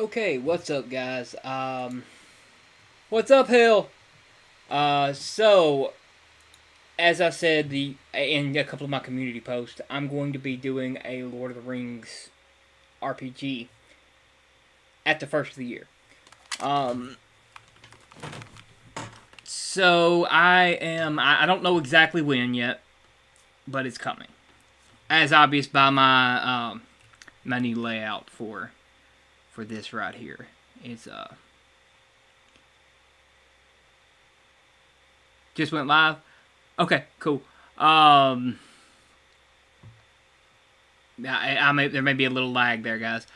Okay, what's up, guys? What's up, Hill? So as I said in a couple of my community posts, I'm going to be doing a Lord of the Rings RPG at the first of the year. Um, so I don't know exactly when yet, but it's coming, as obvious by my new layout for this right here. It's just went live. Okay, cool. There may be a little lag there, guys,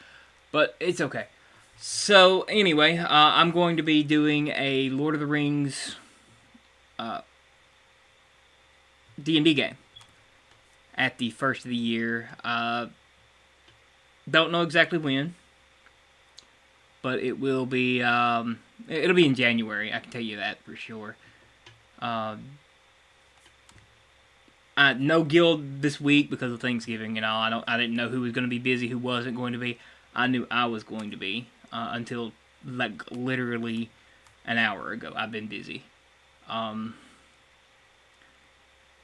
but it's okay. So anyway, I'm going to be doing a Lord of the Rings D&D game at the first of the year. Don't know exactly when, but it will be. It'll be in January. I can tell you that for sure. No guild this week because of Thanksgiving and all. I didn't know who was going to be busy, who wasn't going to be. I knew I was going to be until like literally an hour ago. I've been busy.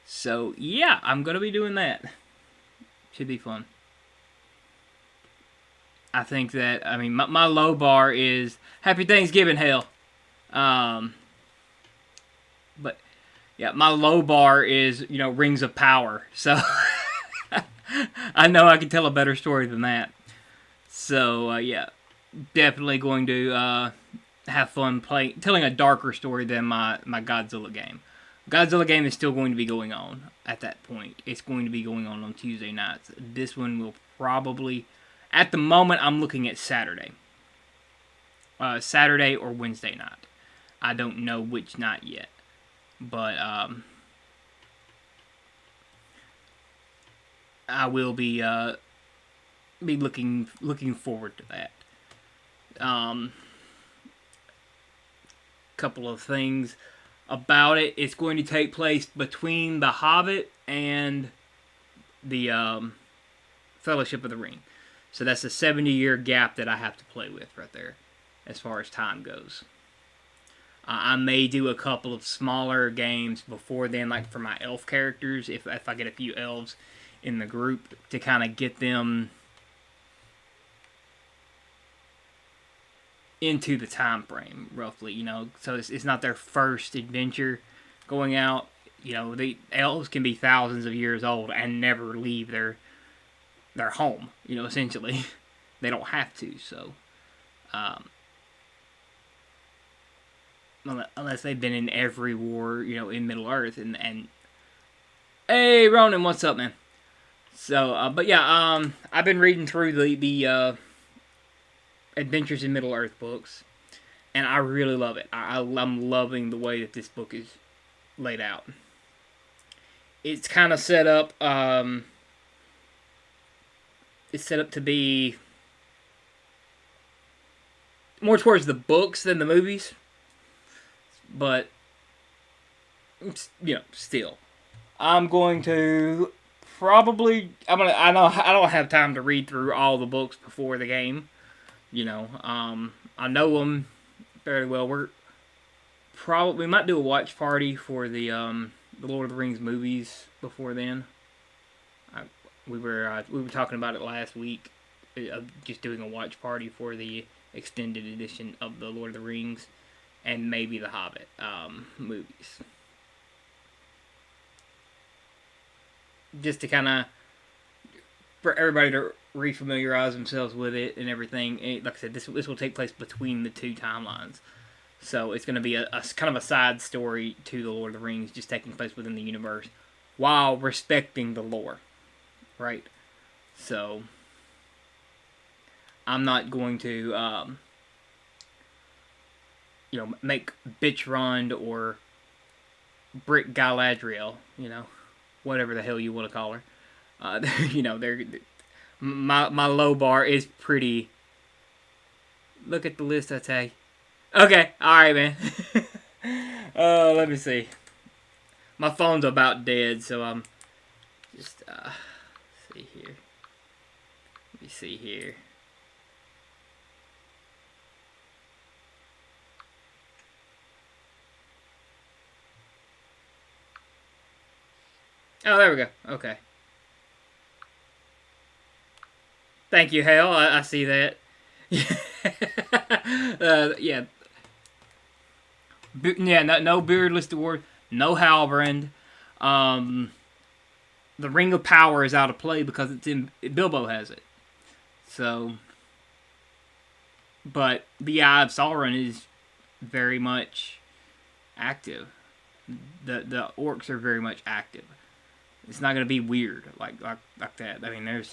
So yeah, I'm gonna be doing that. Should be fun. I think that my low bar is Happy Thanksgiving, hell. Um, but yeah, my low bar is Rings of Power. So I know I can tell a better story than that. So yeah, definitely going to have fun telling a darker story than my Godzilla game. Godzilla game is still going to be going on at that point. It's going to be going on Tuesday nights. This one will probably, at the moment, I'm looking at Saturday. Saturday or Wednesday night. I don't know which night yet. But I will be looking forward to that. Couple of things about it. It's going to take place between The Hobbit and the Fellowship of the Ring. So that's a 70-year gap that I have to play with right there as far as time goes. I may do a couple of smaller games before then, like for my elf characters, if I get a few elves in the group to kind of get them into the time frame, roughly, so it's not their first adventure going out. The elves can be thousands of years old and never leave their home, essentially. They don't have to, so unless they've been in every war, in Middle Earth, and hey Ronan, what's up, man? So but yeah, I've been reading through the Adventures in Middle Earth books, and I really love it. I'm loving the way that this book is laid out. It's kind of set up. It's set up to be more towards the books than the movies, but still, I'm going to probably. I know I don't have time to read through all the books before the game. I know them fairly well. We might do a watch party for the Lord of the Rings movies before then. We were talking about it last week, just doing a watch party for the extended edition of the Lord of the Rings, and maybe the Hobbit movies, just to kind of for everybody to refamiliarize themselves with it and everything. Like I said, this will take place between the two timelines, so it's going to be a kind of a side story to the Lord of the Rings, just taking place within the universe while respecting the lore, right? So I'm not going to make Bitch Rond or Brick Galadriel, whatever the hell you want to call her. They're my low bar is pretty. Look at the list I take. Okay, all right, man. Let me see. My phone's about dead, so I'm just see here. Let me see here. Oh, there we go. Okay. Thank you, Hale. I see that. Yeah. Yeah, no beardless dwarf, no Halbrand. Um, the Ring of Power is out of play because it's in Bilbo has it. So, but the Eye of Sauron is very much active. The orcs are very much active. It's not gonna be weird like that. I mean,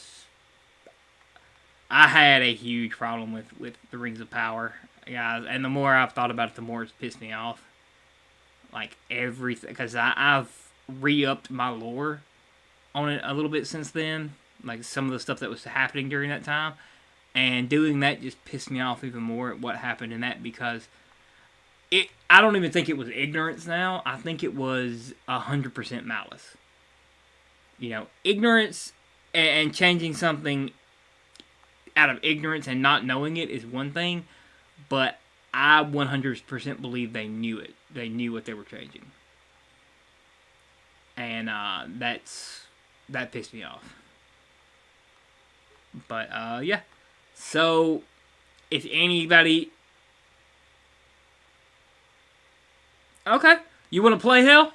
I had a huge problem with the Rings of Power, guys, and the more I've thought about it, the more it's pissed me off. Like everything, because I've re-upped my lore on it a little bit since then. Like some of the stuff that was happening during that time, and doing that just pissed me off even more at what happened in that because I don't even think it was ignorance now. I think it was 100% malice. You know, ignorance and changing something out of ignorance and not knowing it is one thing, but I 100% believe they knew it. They knew what they were changing, and that pissed me off. But yeah. So if anybody, okay, you want to play Hell?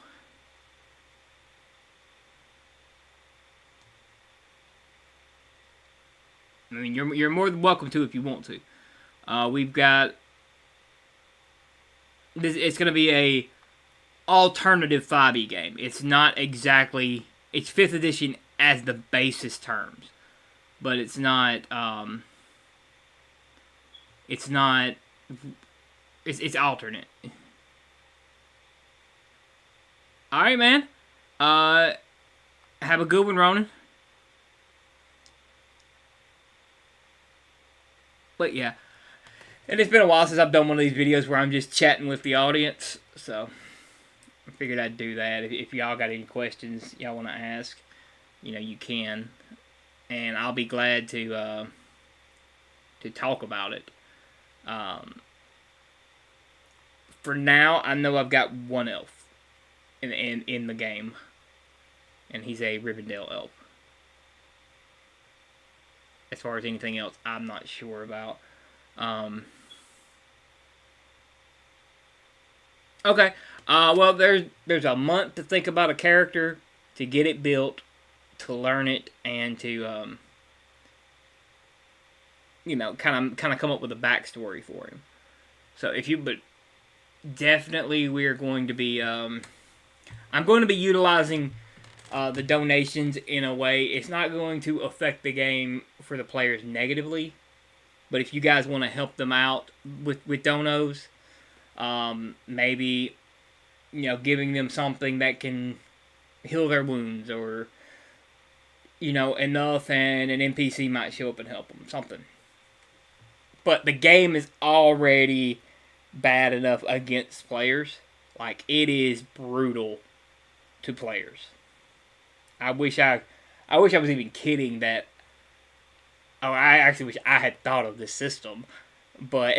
I mean, you're more than welcome to if you want to. We've got this. It's gonna be a alternative 5e game. It's not exactly it's 5th edition as the basis terms, but it's not. It's not. It's alternate. All right, man. Have a good one, Ronan. But yeah, and it's been a while since I've done one of these videos where I'm just chatting with the audience, so I figured I'd do that. If y'all got any questions y'all want to ask, you can, and I'll be glad to talk about it. For now, I know I've got one elf in the game, and he's a Rivendell elf. As far as anything else, I'm not sure about. Okay. Well, there's a month to think about a character, to get it built, to learn it, and to kind of come up with a backstory for him. So but definitely we're going to be I'm going to be utilizing the donations in a way. It's not going to affect the game for the players negatively, but if you guys want to help them out with donos, maybe giving them something that can heal their wounds, or enough, and an NPC might show up and help them, something. But the game is already bad enough against players. Like, it is brutal to players. I wish I was even kidding that. Oh, I actually wish I had thought of this system, but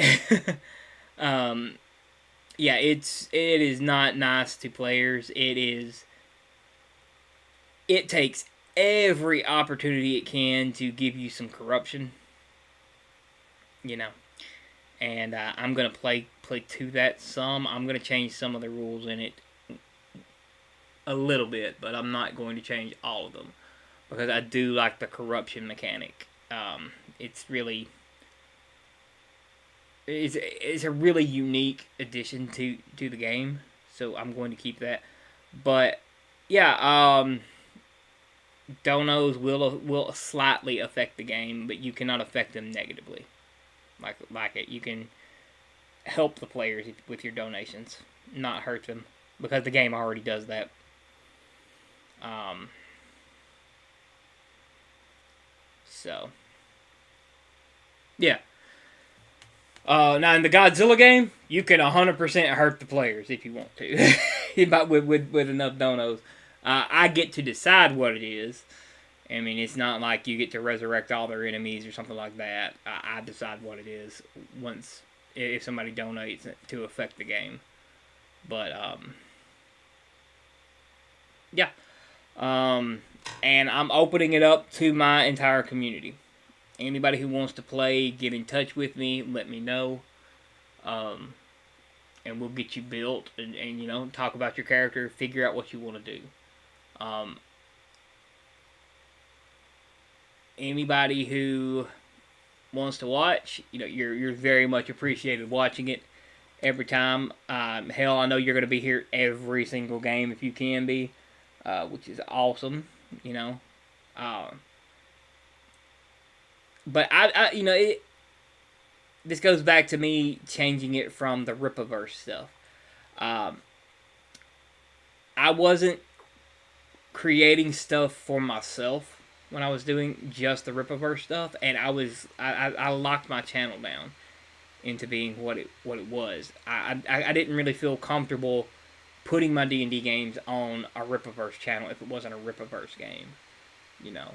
yeah, it is not nice to players. It takes every opportunity it can to give you some corruption, and I'm gonna play to that some. I'm gonna change some of the rules in it a little bit, but I'm not going to change all of them because I do like the corruption mechanic. It's a really unique addition to the game, so I'm going to keep that. But yeah, donos will slightly affect the game, but you cannot affect them negatively. You can help the players with your donations, not hurt them, because the game already does that. So yeah. Now in the Godzilla game, you can 100% hurt the players if you want to, with enough donos. I get to decide what it is. I mean, it's not like you get to resurrect all their enemies or something like that. I decide what it is if somebody donates to affect the game. But yeah. Um, and I'm opening it up to my entire community. Anybody who wants to play, get in touch with me, let me know. Um, and we'll get you built and talk about your character, figure out what you want to do. Um, Anybody who wants to watch, you're very much appreciated watching it every time. Hell, I know you're going to be here every single game if you can be, which is awesome. You know, uh, but this goes back to me changing it from the Ripaverse stuff. Um, I wasn't creating stuff for myself when I was doing just the Ripaverse stuff, and I locked my channel down into being what it was. I didn't really feel comfortable putting my D&D games on a Ripaverse channel if it wasn't a Ripaverse game, you know,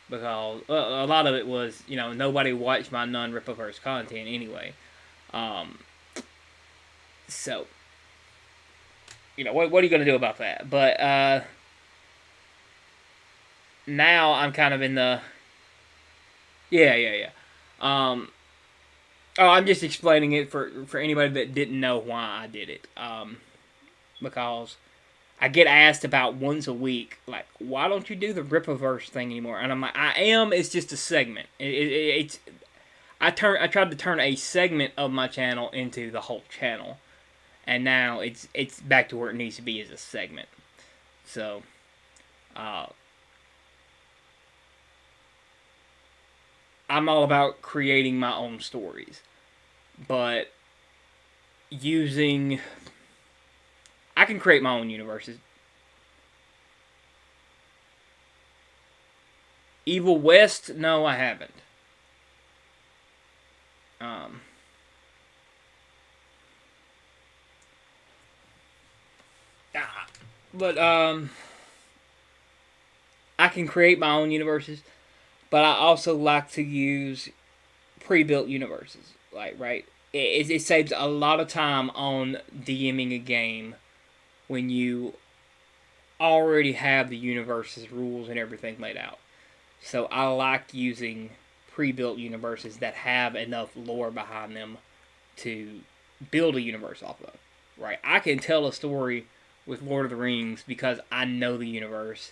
because a lot of it was nobody watched my non-Ripaverse content anyway. Um, so what are you gonna do about that? But now I'm kind of in the yeah. Um, oh, I'm just explaining it for anybody that didn't know why I did it. Because I get asked about once a week, like, why don't you do the Ripaverse thing anymore? And I'm like, I am. It's just a segment. It's I tried to turn a segment of my channel into the whole channel, and now it's back to where it needs to be as a segment. So, uh, I'm all about creating my own stories, but using I can create my own universes. Evil West, no, I haven't. Um, but I can create my own universes, but I also like to use pre-built universes. Like, right, it saves a lot of time on DMing a game when you already have the universe's rules and everything laid out. So I like using pre-built universes that have enough lore behind them to build a universe off of. Right, I can tell a story with Lord of the Rings because I know the universe.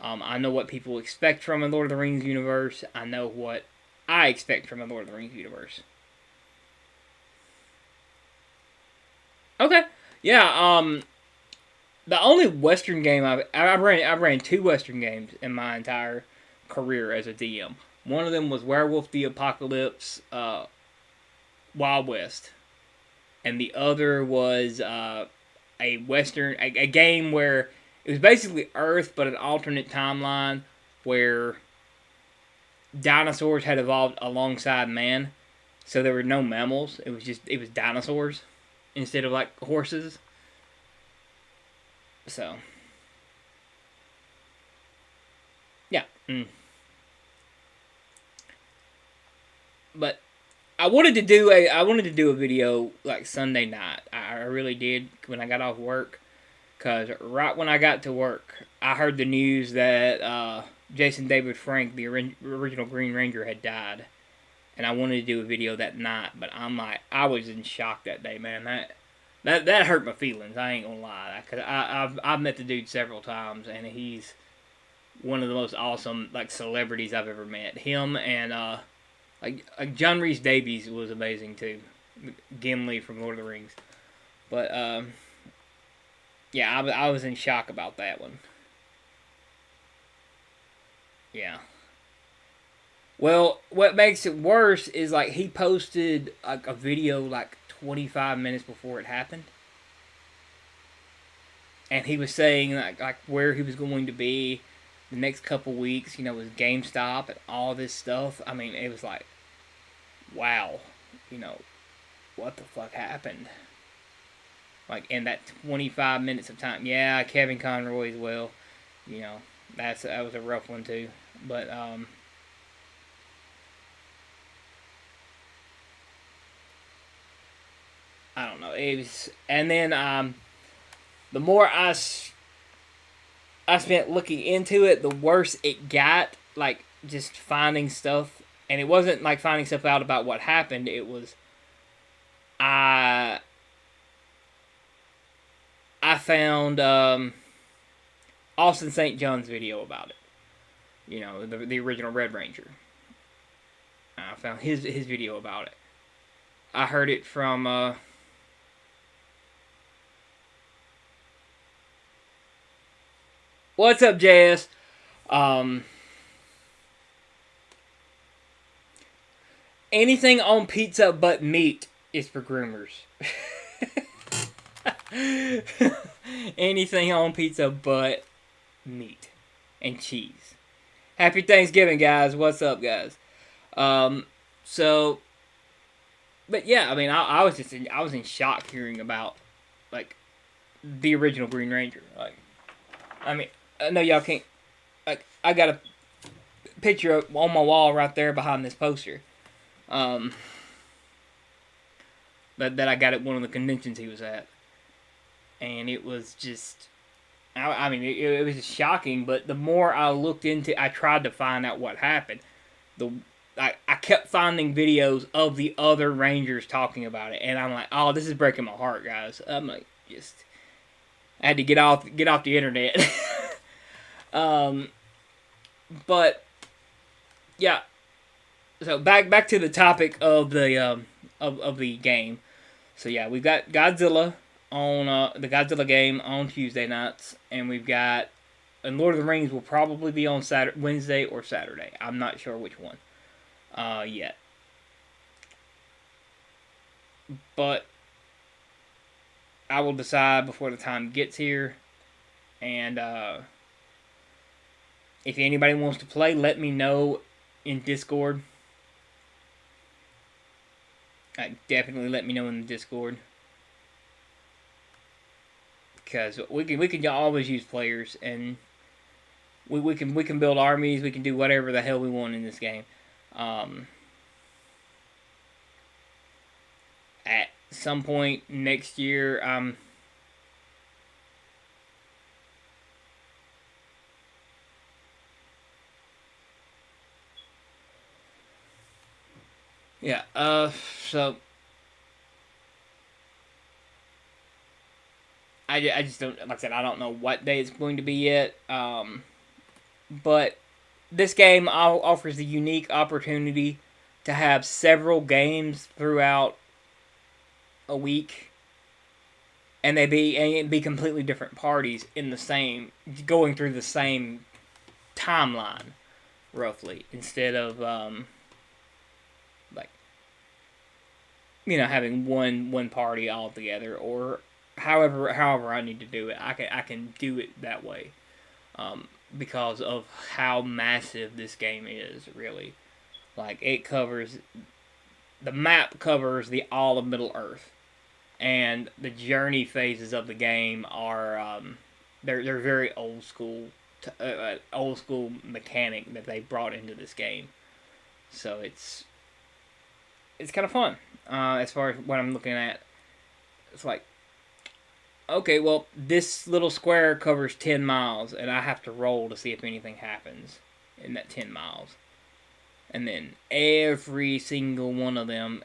I know what people expect from a Lord of the Rings universe. I know what I expect from a Lord of the Rings universe. Okay, yeah. The only Western game I ran two Western games in my entire career as a DM. One of them was Werewolf the Apocalypse, Wild West, and the other was a Western a game where it was basically Earth but an alternate timeline where dinosaurs had evolved alongside man, so there were no mammals. It was dinosaurs instead of like horses. So yeah. But I wanted to do a video like Sunday night. I really did when I got off work, cause right when I got to work, I heard the news that Jason David Frank, the original Green Ranger, had died, and I wanted to do a video that night. But I was in shock that day, man. That hurt my feelings. I ain't gonna lie, cause I've met the dude several times, and he's one of the most awesome like celebrities I've ever met. Him and like John Rhys Davies was amazing too. Gimli from Lord of the Rings. But yeah, I was in shock about that one. Yeah. Well, what makes it worse is like he posted like a video like 25 minutes before it happened, and he was saying like where he was going to be the next couple weeks. With GameStop and all this stuff. I mean, it was like, wow, you know, what the fuck happened? Like in that 25 minutes of time. Yeah, Kevin Conroy as well. You know, that was a rough one too. But I don't know. It was, and then the more I spent looking into it, the worse it got. Like, just finding stuff. And it wasn't like finding stuff out about what happened. It was, I found Austin St. John's video about it. You know, the original Red Ranger. I found his video about it. I heard it from what's up, JS? Anything on pizza but meat is for groomers. Anything on pizza but meat and cheese. Happy Thanksgiving, guys. What's up, guys? So, but yeah, I mean, I was in shock hearing about like the original Green Ranger. Like, I mean, I know y'all can't. Like, I got a picture on my wall right there behind this poster. That I got at one of the conventions he was at, and it was just, I mean, it was shocking. But the more I looked into, I tried to find out what happened. I kept finding videos of the other Rangers talking about it, and I'm like, oh, this is breaking my heart, guys. I'm like, I had to get off the internet. But yeah. So back to the topic of the of the game. So yeah, we've got Godzilla on the Godzilla game on Tuesday nights, and we've got, and Lord of the Rings will probably be on Wednesday or Saturday. I'm not sure which one yet. But I will decide before the time gets here, and if anybody wants to play, let me know in Discord. Definitely let me know in the Discord, because we can always use players, and we can build armies. We can do whatever the hell we want in this game. At some point next year, yeah, so I just don't, like I said, I don't know what day it's going to be yet, but this game offers the unique opportunity to have several games throughout a week, and it'd be completely different parties in the same, going through the same timeline, roughly, instead of like, you know, having one party all together, or however I need to do it. I can do it that way, because of how massive this game is, really. Like, the map covers all of Middle Earth, and the journey phases of the game are they're very old school mechanic that they brought into this game. So it's kind of fun. As far as what I'm looking at, it's like, okay, well, this little square covers 10 miles, and I have to roll to see if anything happens in that 10 miles. And then every single one of them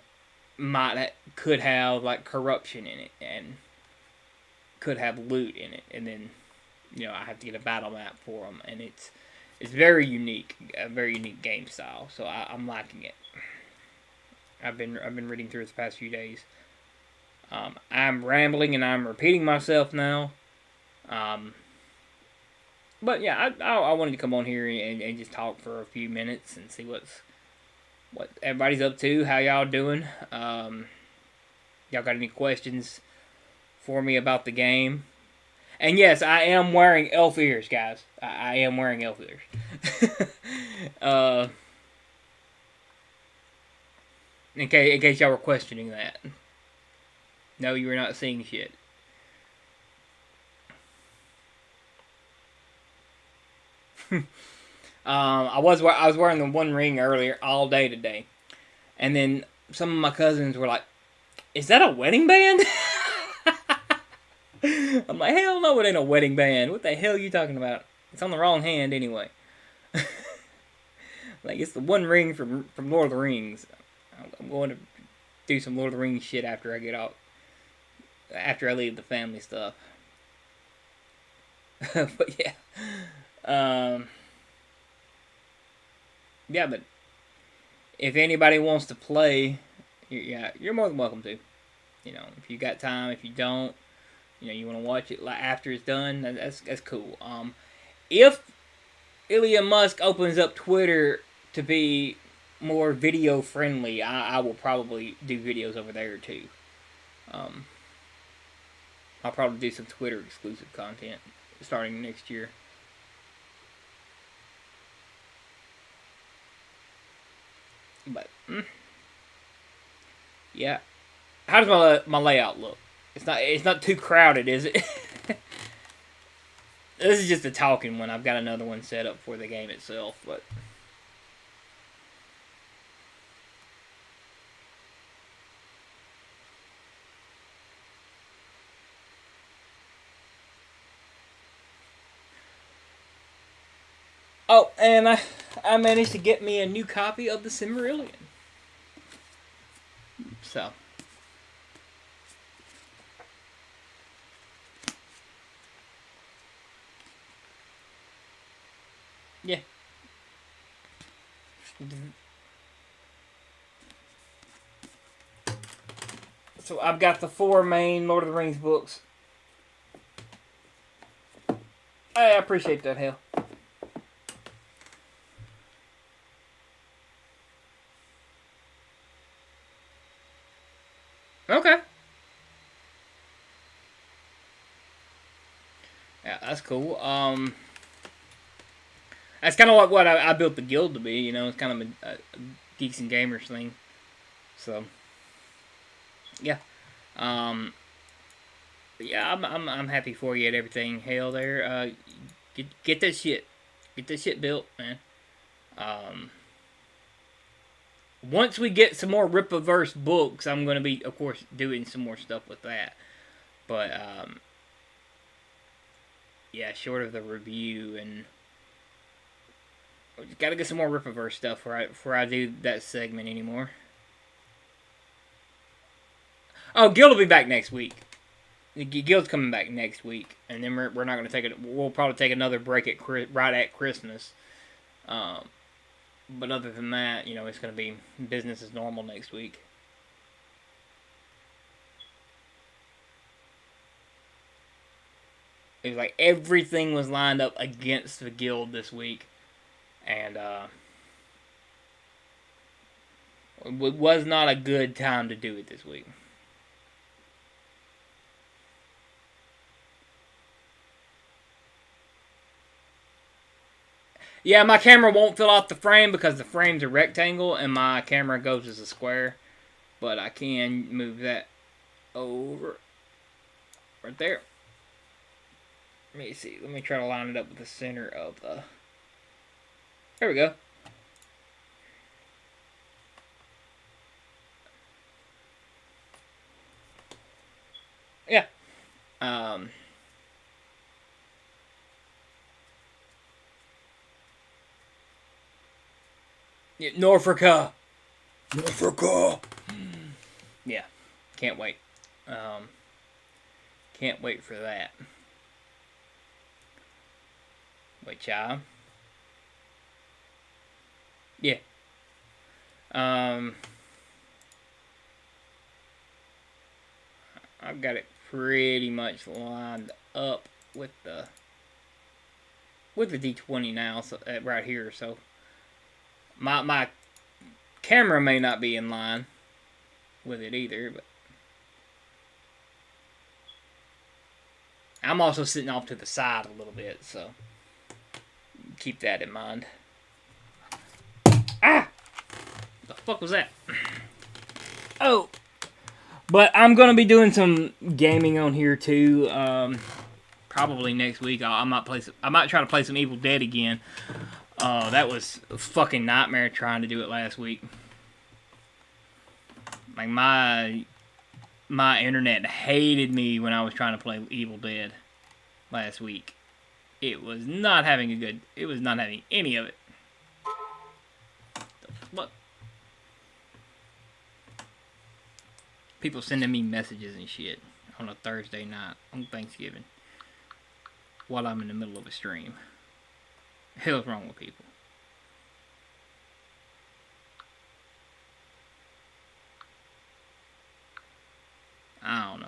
could have, like, corruption in it, and could have loot in it. And then, you know, I have to get a battle map for them, and it's very unique, a very unique game style. So I'm liking it. I've been reading through it the past few days. I'm rambling and I'm repeating myself now. But yeah, I wanted to come on here and just talk for a few minutes and see what everybody's up to, how y'all doing. Y'all got any questions for me about the game? And yes, I am wearing elf ears, guys. I am wearing elf ears. In case y'all were questioning that. No, you were not seeing shit. I was wearing the One Ring earlier all day today, and then some of my cousins were like, "Is that a wedding band?" I'm like, "Hell no, it ain't a wedding band. What the hell are you talking about?" It's on the wrong hand anyway. Like, it's the one ring from Lord of the Rings. I'm going to do some Lord of the Rings shit after I get out. After I leave the family stuff. But yeah. Yeah, but if anybody wants to play, yeah, you're more than welcome to. You know, if you got time, if you don't, you know, you want to watch it after it's done, that's cool. If Elon Musk opens up Twitter to be more video friendly, I will probably do videos over there too. I'll probably do some Twitter exclusive content starting next year. But yeah, how does my layout look? It's not too crowded, is it? This is just a talking one. I've got another one set up for the game itself, but. Oh, and I managed to get me a new copy of the Silmarillion. So. Yeah. So I've got the 4 main Lord of the Rings books. I appreciate that, hell. Okay. Yeah, that's cool. That's kind of like what I built the guild to be. You know, it's kind of a decent gamers thing. So, yeah. Yeah, I'm happy for you at everything. Hell, there. Get that shit. Get that shit built, man. Once we get some more Rippaverse books, I'm gonna be, of course, doing some more stuff with that. But yeah, short of the review, and we just gotta get some more Rippaverse stuff before I do that segment anymore. Oh, Guild will be back next week. The Guild's coming back next week, and then we're not gonna take it. We'll probably take another break right at Christmas. But other than that, you know, it's gonna be business as normal next week. It was like everything was lined up against the Guild this week, and it was not a good time to do it this week. Yeah, my camera won't fill out the frame because the frame's a rectangle and my camera goes as a square. But I can move that over right there. Let me see. Let me try to line it up with the center of the... There we go. Yeah. Norfolka. Yeah. Can't wait. Can't wait for that. Wait, child. Yeah. I've got it pretty much lined up with the D20 now, so right here. So my camera may not be in line with it either, but I'm also sitting off to the side a little bit, so keep that in mind. Ah! The fuck was that? Oh! But I'm going to be doing some gaming on here too. Probably next week. I might try to play some Evil Dead again. That was a fucking nightmare trying to do it last week. Like my internet hated me when I was trying to play Evil Dead last week. It was not having a good... It was not having any of it. What? People sending me messages and shit on a Thursday night on Thanksgiving while I'm in the middle of a stream. The hell's wrong with people? I don't know.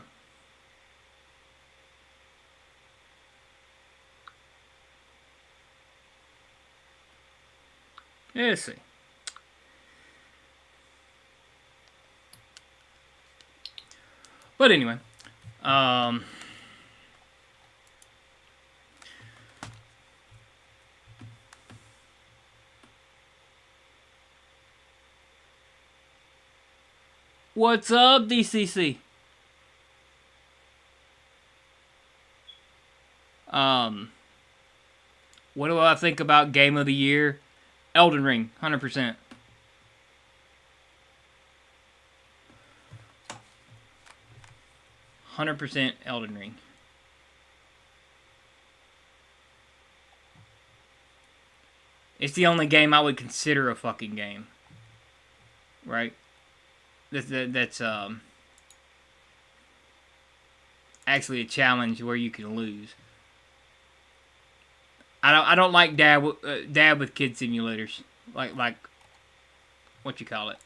Let's see. But anyway, what's up, DCC? What do I think about Game of the Year? Elden Ring, 100%. Elden Ring. It's the only game I would consider a fucking game. Right? That's actually a challenge where you can lose. I don't like dab with kid simulators, like what you call it,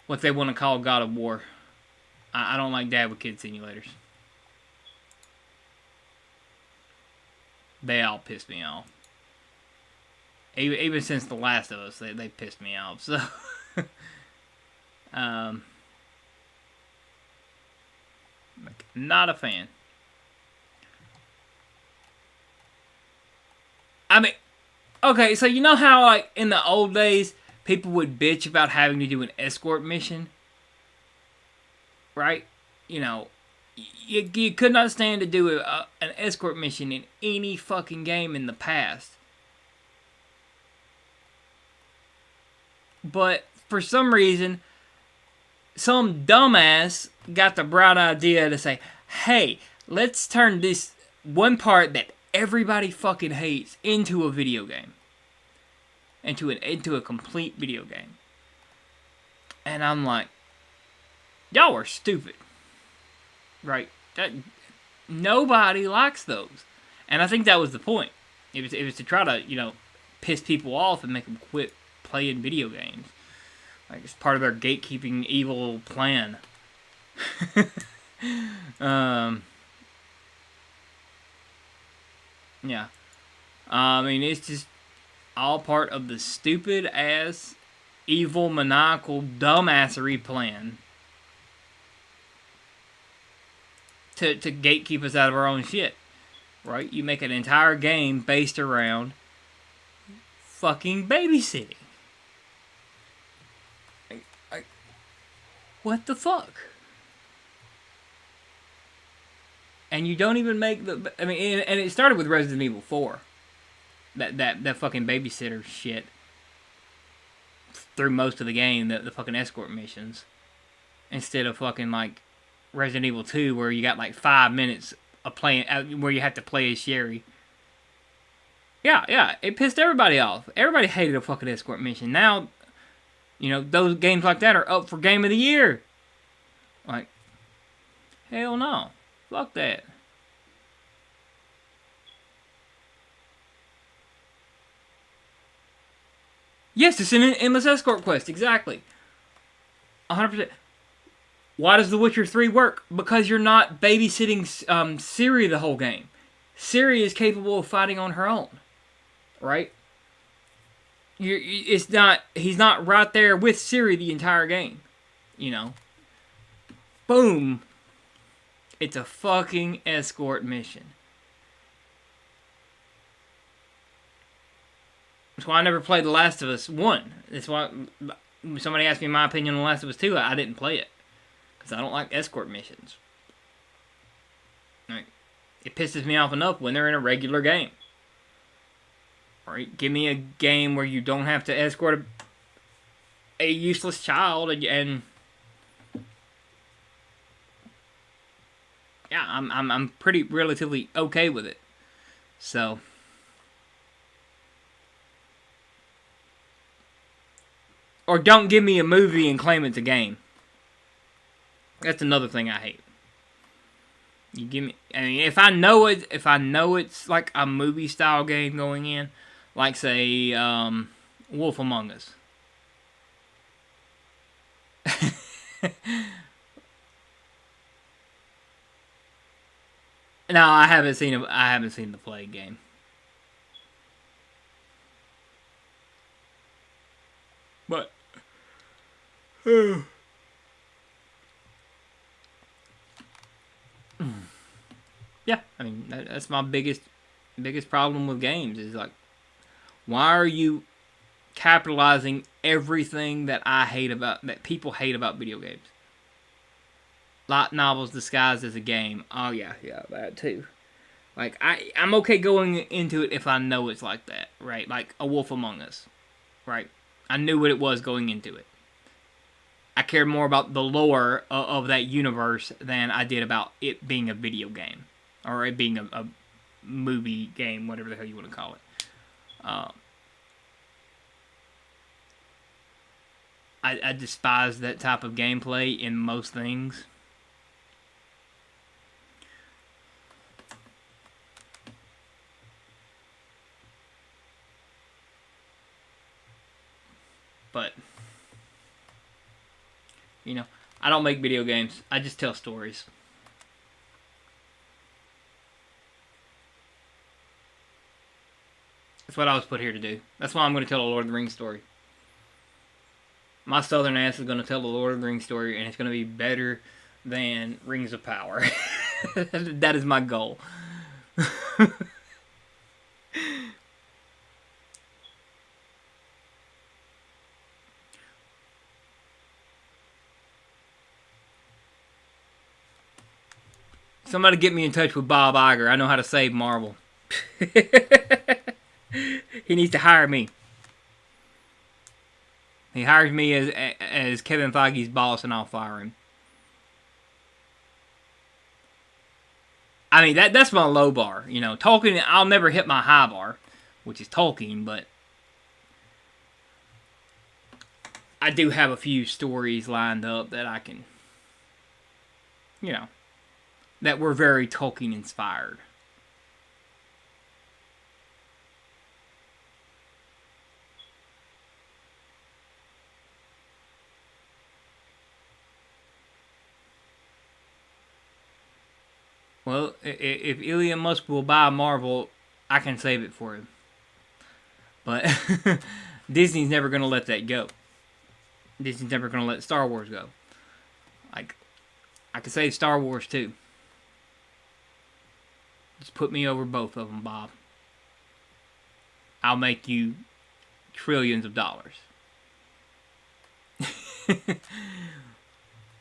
what they want to call God of War. I don't like dab with kid simulators. They all piss me off. Even since The Last of Us, they pissed me off. So, not a fan. I mean, okay, so you know how, like, in the old days, people would bitch about having to do an escort mission? Right? You know, you could not stand to do an escort mission in any fucking game in the past. But, for some reason, some dumbass got the bright idea to say, hey, let's turn this one part that everybody fucking hates into a video game. Into a complete video game. And I'm like, y'all are stupid. Right? Nobody likes those. And I think that was the point. It was to try to, you know, piss people off and make them quit playing video games. Like, it's part of their gatekeeping evil plan. Yeah. I mean, it's just all part of the stupid ass, evil, maniacal, dumbassery plan to gatekeep us out of our own shit. Right? You make an entire game based around fucking babysitting. Like, what the fuck? And you don't even make the... I mean, and it started with Resident Evil 4. That fucking babysitter shit. Through most of the game, the fucking escort missions. Instead of fucking, like, Resident Evil 2, where you got, like, 5 minutes of playing... where you have to play as Sherry. Yeah, it pissed everybody off. Everybody hated a fucking escort mission. Now, you know, those games like that are up for Game of the Year. Like, hell no. Fuck that. Yes, it's an endless escort quest. Exactly. 100%. Why does The Witcher 3 work? Because you're not babysitting Ciri the whole game. Ciri is capable of fighting on her own. Right? He's not right there with Ciri the entire game. You know? Boom. It's a fucking escort mission. That's why I never played The Last of Us 1. That's why somebody asked me my opinion on The Last of Us 2. I didn't play it. Because I don't like escort missions. Like, it pisses me off enough when they're in a regular game. Right? Give me a game where you don't have to escort a useless child and yeah, I'm pretty relatively okay with it. So, or don't give me a movie and claim it's a game. That's another thing I hate. You give me, I mean, if I know it's like a movie style game going in, like say Wolf Among Us. No, I haven't seen it. I haven't seen the play game. But yeah, I mean that's my biggest problem with games is like, why are you capitalizing everything that people hate about video games? Light novels disguised as a game. Oh yeah, yeah, that too. Like I'm okay going into it if I know it's like that, right? Like A Wolf Among Us, right? I knew what it was going into it. I cared more about the lore of that universe than I did about it being a video game or it being a movie game, whatever the hell you want to call it. Uh, I despise that type of gameplay in most things. But, you know, I don't make video games. I just tell stories. That's what I was put here to do. That's why I'm going to tell a Lord of the Rings story. My southern ass is going to tell the Lord of the Rings story, and it's going to be better than Rings of Power. That is my goal. Somebody get me in touch with Bob Iger. I know how to save Marvel. He needs to hire me. He hires me as Kevin Feige's boss, and I'll fire him. I mean, that's my low bar. You know, Tolkien, I'll never hit my high bar, which is Tolkien, but I do have a few stories lined up that I can, you know, that were very Tolkien inspired. Well, if Elon Musk will buy Marvel, I can save it for him. But Disney's never going to let that go. Disney's never going to let Star Wars go. Like, I could save Star Wars too. Just put me over both of them, Bob. I'll make you trillions of dollars.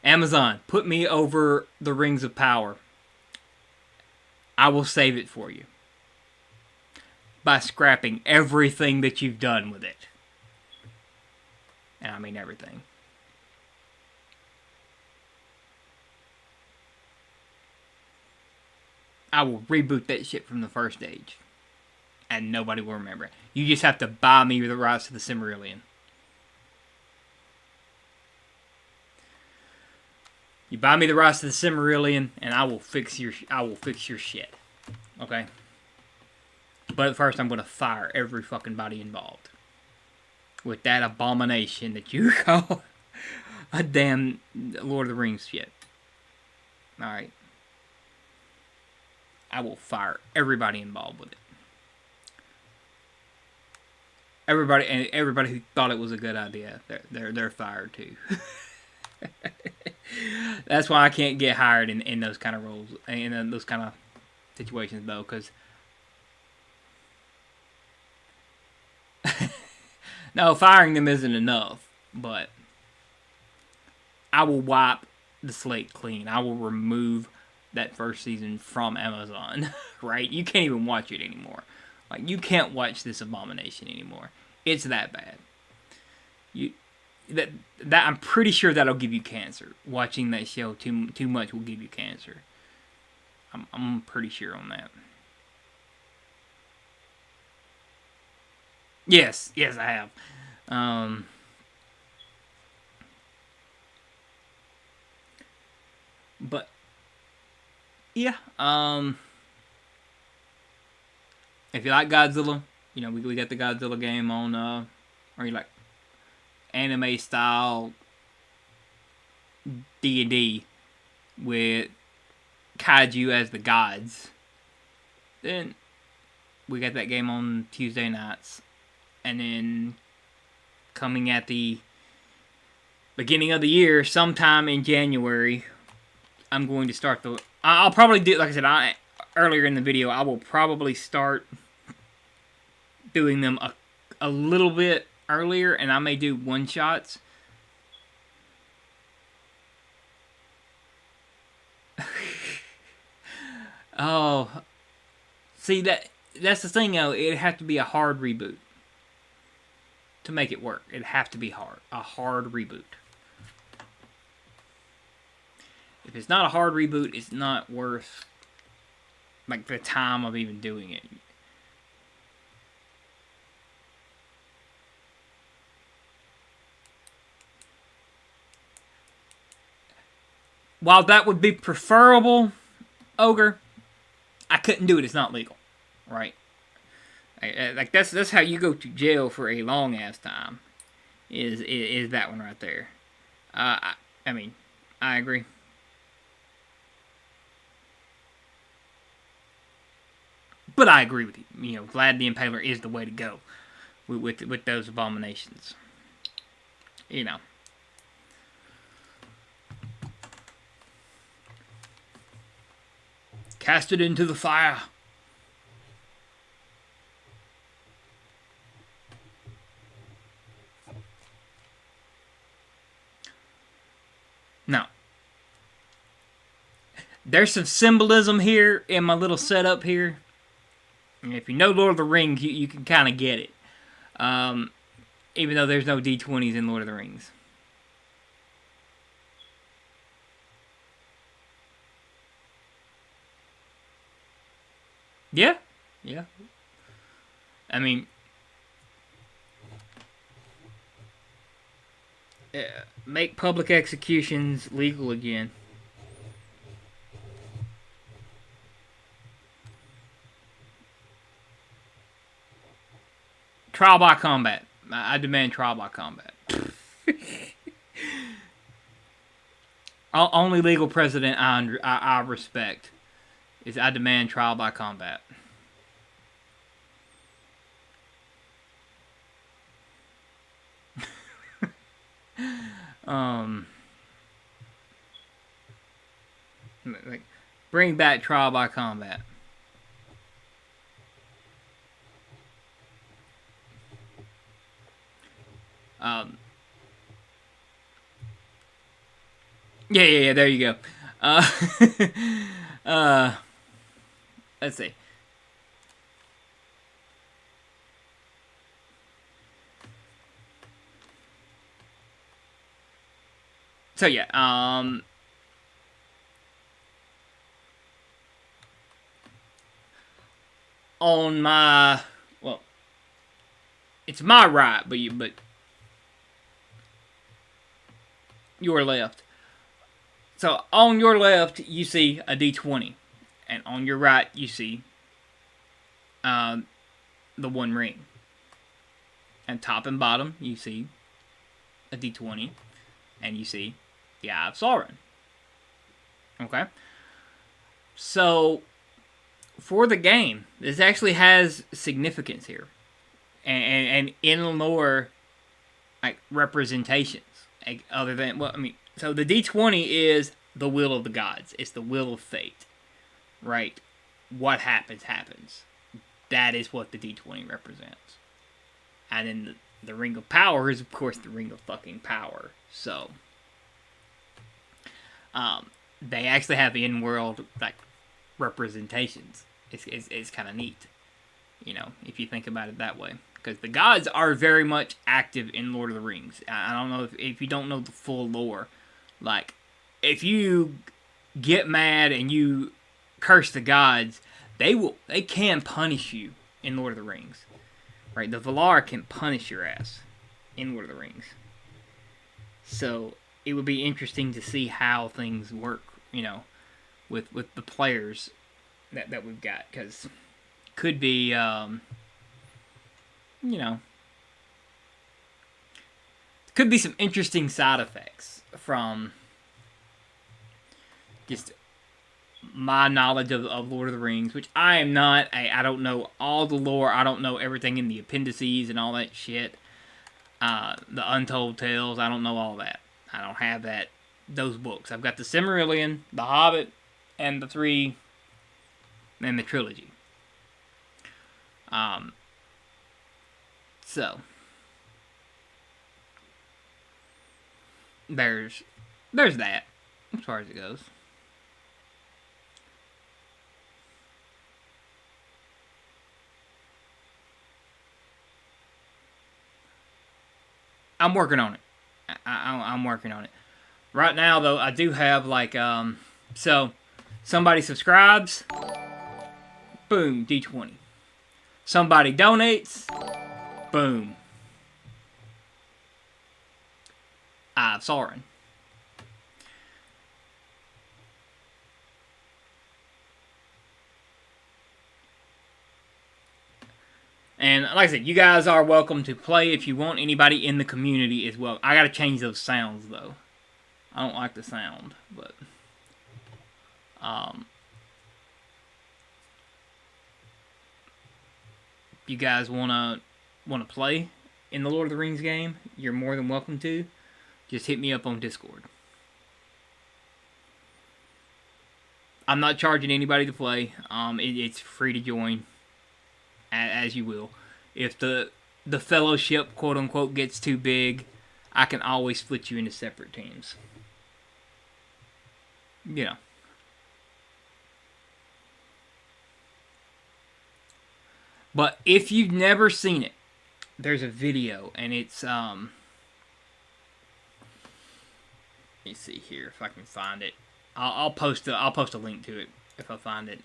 Amazon, put me over the Rings of Power. I will save it for you. By scrapping everything that you've done with it. And I mean everything. I will reboot that shit from the first stage. And nobody will remember it. You just have to buy me the rights to the Silmarillion. You buy me the rights to the Silmarillion, and I will fix your shit. Okay? But first, I'm gonna fire every fucking body involved with that abomination that you call a damn Lord of the Rings shit. All right? I will fire everybody involved with it. Everybody who thought it was a good idea, they're fired too. That's why I can't get hired in those kind of roles, in those kind of situations, though, because no, firing them isn't enough, but I will wipe the slate clean. I will remove that first season from Amazon, right? You can't even watch it anymore. Like, you can't watch this abomination anymore. It's that bad. That I'm pretty sure that'll give you cancer. Watching that show too much will give you cancer. I'm pretty sure on that. Yes, I have. But yeah, if you like Godzilla, we got the Godzilla game on, or you like anime style D&D with kaiju as the gods, then we got that game on Tuesday nights. And then coming at the beginning of the year, sometime in January, I'm going to start I'll probably do, like I said, earlier in the video, I will probably start doing them a little bit earlier, and I may do one-shots. Oh, see, that's the thing, though. It'd have to be a hard reboot to make it work. It'd have to be a hard reboot. If it's not a hard reboot, it's not worth like the time of even doing it. While that would be preferable, Ogre, I couldn't do it. It's not legal, right? Like that's how you go to jail for a long ass time. Is that one right there? I mean, I agree. But I agree with you. Vlad the Impaler is the way to go with those abominations. Cast it into the fire. Now, there's some symbolism here in my little setup here. And if you know Lord of the Rings, you can kind of get it. Even though there's no D20s in Lord of the Rings. Yeah. I mean, make public executions legal again. Trial by combat. I demand trial by combat. Only legal precedent I respect is I demand trial by combat. Like, bring back trial by combat. Yeah, there you go. Let's see. So yeah, on my, well, it's my right, but your left. So on your left, you see a D20, and on your right, you see the One Ring. And top and bottom, you see a D20, and you see the Eye of Sauron. Okay? So, for the game, this actually has significance here. And in lore, like, representations. Like, other than, well, I mean, so the D20 is the will of the gods. It's the will of fate. Right? What happens, happens. That is what the D20 represents. And then the Ring of Power is, of course, the Ring of fucking Power. So, they actually have in-world, like, representations. It's kind of neat, if you think about it that way. Because the gods are very much active in Lord of the Rings. I don't know if you don't know the full lore. Like, if you get mad and you curse the gods, they can punish you in Lord of the Rings. Right? The Valar can punish your ass in Lord of the Rings. So it would be interesting to see how things work, with the players that we've got, because could be, could be some interesting side effects from just my knowledge of Lord of the Rings, which I am not. I don't know all the lore. I don't know everything in the appendices and all that shit. The Untold Tales. I don't know all that. I don't have those books. I've got the Silmarillion, the Hobbit, and the trilogy. So there's that as far as it goes. I'm working on it. I'm working on it. Right now, though, I do have, so somebody subscribes, boom, D20. Somebody donates, boom, Eye of Sauron. And like I said, you guys are welcome to play if you want. Anybody in the community as well. I gotta change those sounds though. I don't like the sound, but if you guys wanna play in the Lord of the Rings game, you're more than welcome to. Just hit me up on Discord. I'm not charging anybody to play. It's free to join. As you will. If the fellowship, quote unquote, gets too big, I can always split you into separate teams. But if you've never seen it, there's a video, and it's let me see here if I can find it. I'll post a link to it if I find it.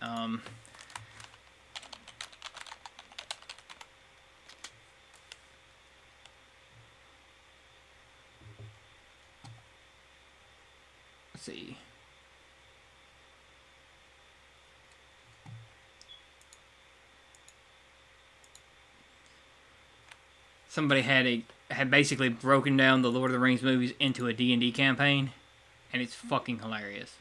See. Somebody had basically broken down the Lord of the Rings movies into a D&D campaign, and it's fucking hilarious.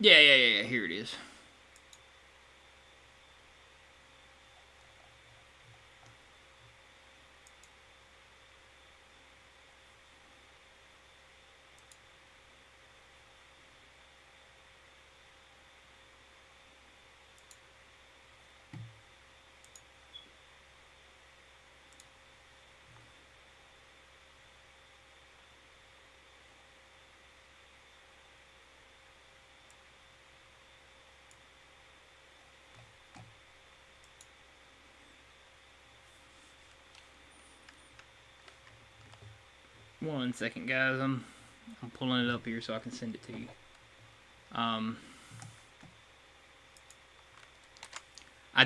Yeah, here it is. One second, guys. I'm pulling it up here so I can send it to you. I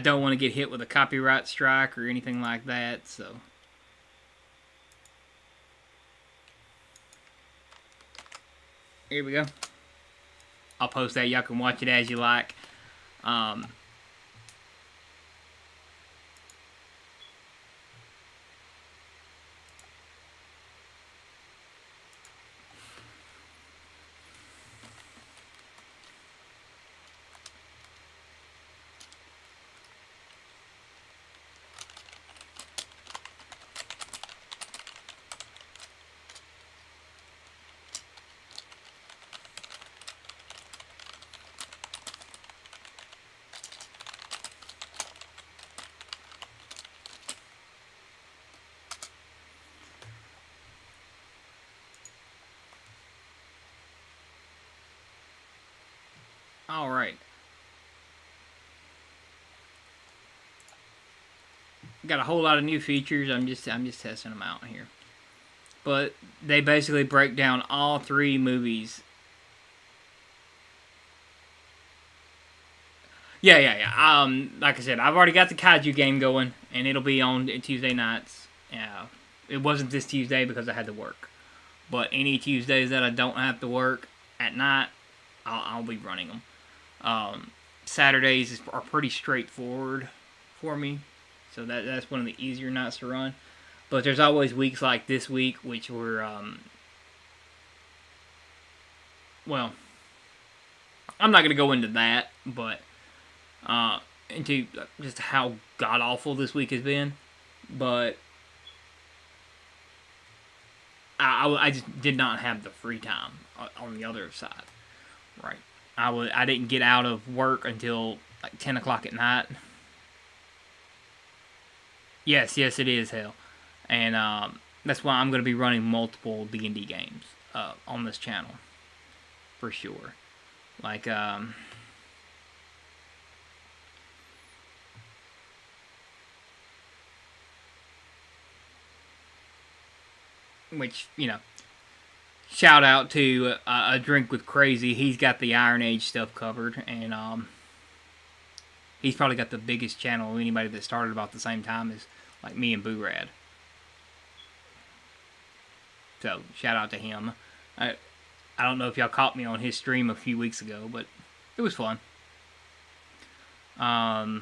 don't want to get hit with a copyright strike or anything like that, so. Here we go. I'll post that. Y'all can watch it as you like. All right. got a whole lot of new features. I'm just testing them out here. But they basically break down all 3 movies. Yeah. Like I said, I've already got the kaiju game going, and it'll be on Tuesday nights. Yeah, it wasn't this Tuesday because I had to work. But any Tuesdays that I don't have to work at night, I'll be running them. Saturdays are pretty straightforward for me, so that's one of the easier nights to run. But there's always weeks like this week, which were, well, I'm not going to go into that, but into just how god awful this week has been. But I just did not have the free time on the other side. Right. I didn't get out of work until like 10 o'clock at night. Yes, it is, hell. And that's why I'm going to be running multiple D&D games on this channel. For sure. Like, which, shout out to A Drink with Crazy. He's got the Iron Age stuff covered, and he's probably got the biggest channel of anybody that started about the same time as like me and Boo Rad. So shout out to him. I don't know if y'all caught me on his stream a few weeks ago, but it was fun. But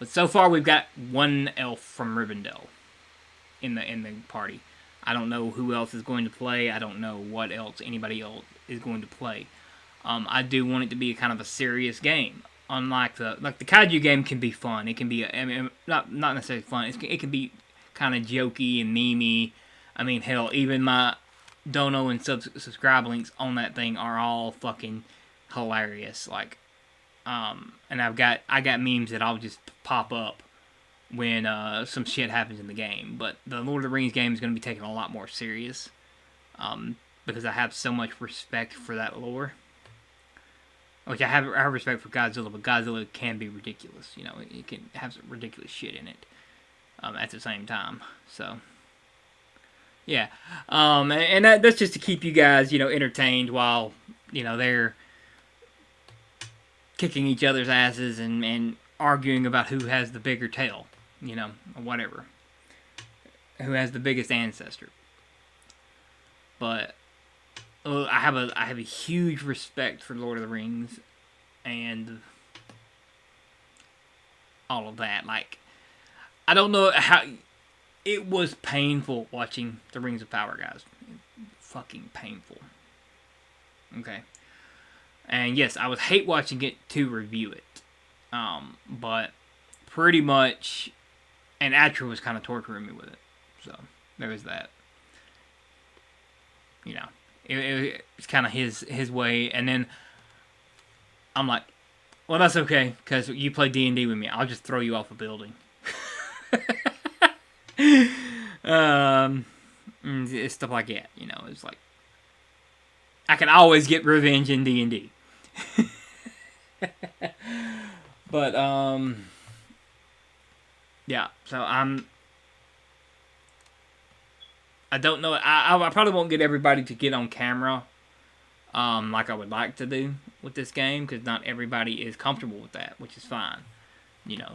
so far we've got one elf from Rivendell in the party. I don't know who else is going to play. I don't know what else anybody else is going to play. I do want it to be kind of a serious game. Unlike the kaiju game can be fun. It can be not necessarily fun. It can be kind of jokey and memey. I mean, hell, even my dono and subscribe links on that thing are all fucking hilarious. Like, and I got memes that I'll just pop up when some shit happens in the game. But the Lord of the Rings game is going to be taken a lot more serious, because I have so much respect for that lore. Which I have respect for Godzilla, but Godzilla can be ridiculous. It can have some ridiculous shit in it at the same time. So, yeah. And that's just to keep you guys, entertained while, they're kicking each other's asses and arguing about who has the bigger tail, or whatever. Who has the biggest ancestor. But I have a huge respect for Lord of the Rings and all of that. Like, I don't know how it was painful watching the Rings of Power, guys. Fucking painful. Okay. And yes, I would hate watching it to review it. But pretty much, and Atra was kind of torturing me with it. So there was that. It's kind of his way, and then I'm like, well, that's okay, because you play D&D with me. I'll just throw you off a building. It's stuff like that, It's like, I can always get revenge in D&D. But, yeah, so I don't know. I probably won't get everybody to get on camera like I would like to do with this game, because not everybody is comfortable with that, which is fine.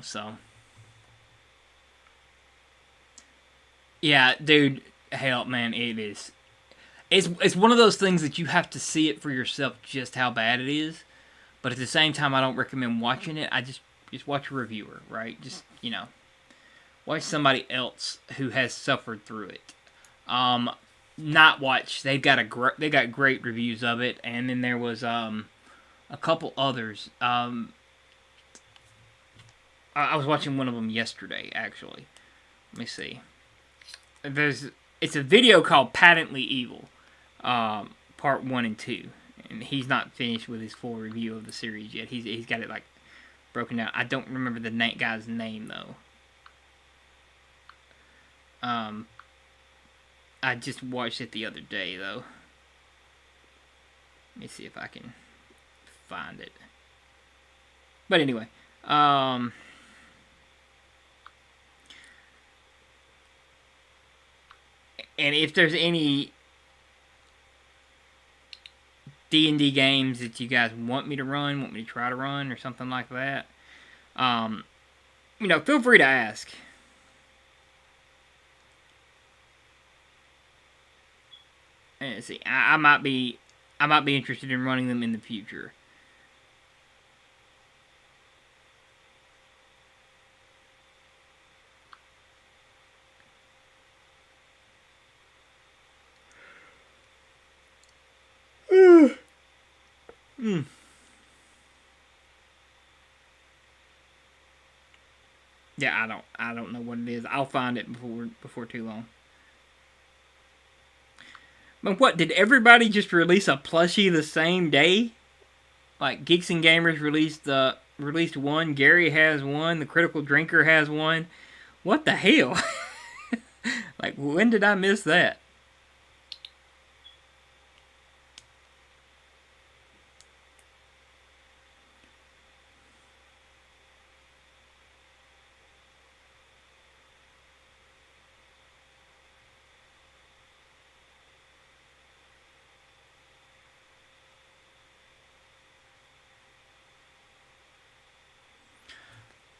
So. Yeah, dude, hell, man, it is. It's one of those things that you have to see it for yourself just how bad it is. But at the same time, I don't recommend watching it. I just watch a reviewer, right? Just, watch somebody else who has suffered through it. Not watch. They got great reviews of it, and then there was a couple others. I was watching one of them yesterday, actually. Let me see. It's a video called Patently Evil, part 1 and 2, and he's not finished with his full review of the series yet. He's got it like broken down. I don't remember the guy's name though. I just watched it the other day, though. Let me see if I can find it. But anyway, And if there's any D&D games that you guys want me to run, want me to try to run, or something like that, feel free to ask. And see, I might be interested in running them in the future. Yeah, I don't know what it is. I'll find it before too long. But what, did everybody just release a plushie the same day? Like Geeks and Gamers released one, Gary has one, the Critical Drinker has one. What the hell? Like, when did I miss that?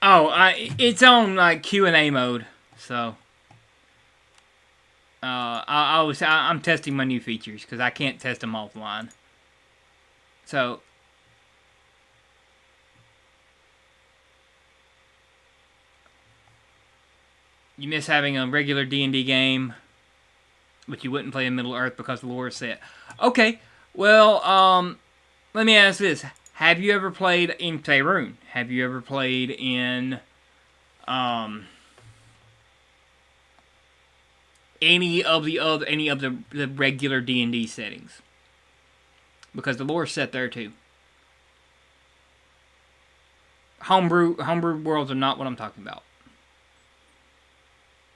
Oh, it's on like Q&A mode, so I'm testing my new features because I can't test them offline. So you miss having a regular D&D game, but you wouldn't play in Middle Earth because the lore is set. Okay, well, let me ask this: have you ever played in Faerun? Have you ever played in any of the regular D&D settings? Because the lore is set there too. Homebrew worlds are not what I'm talking about.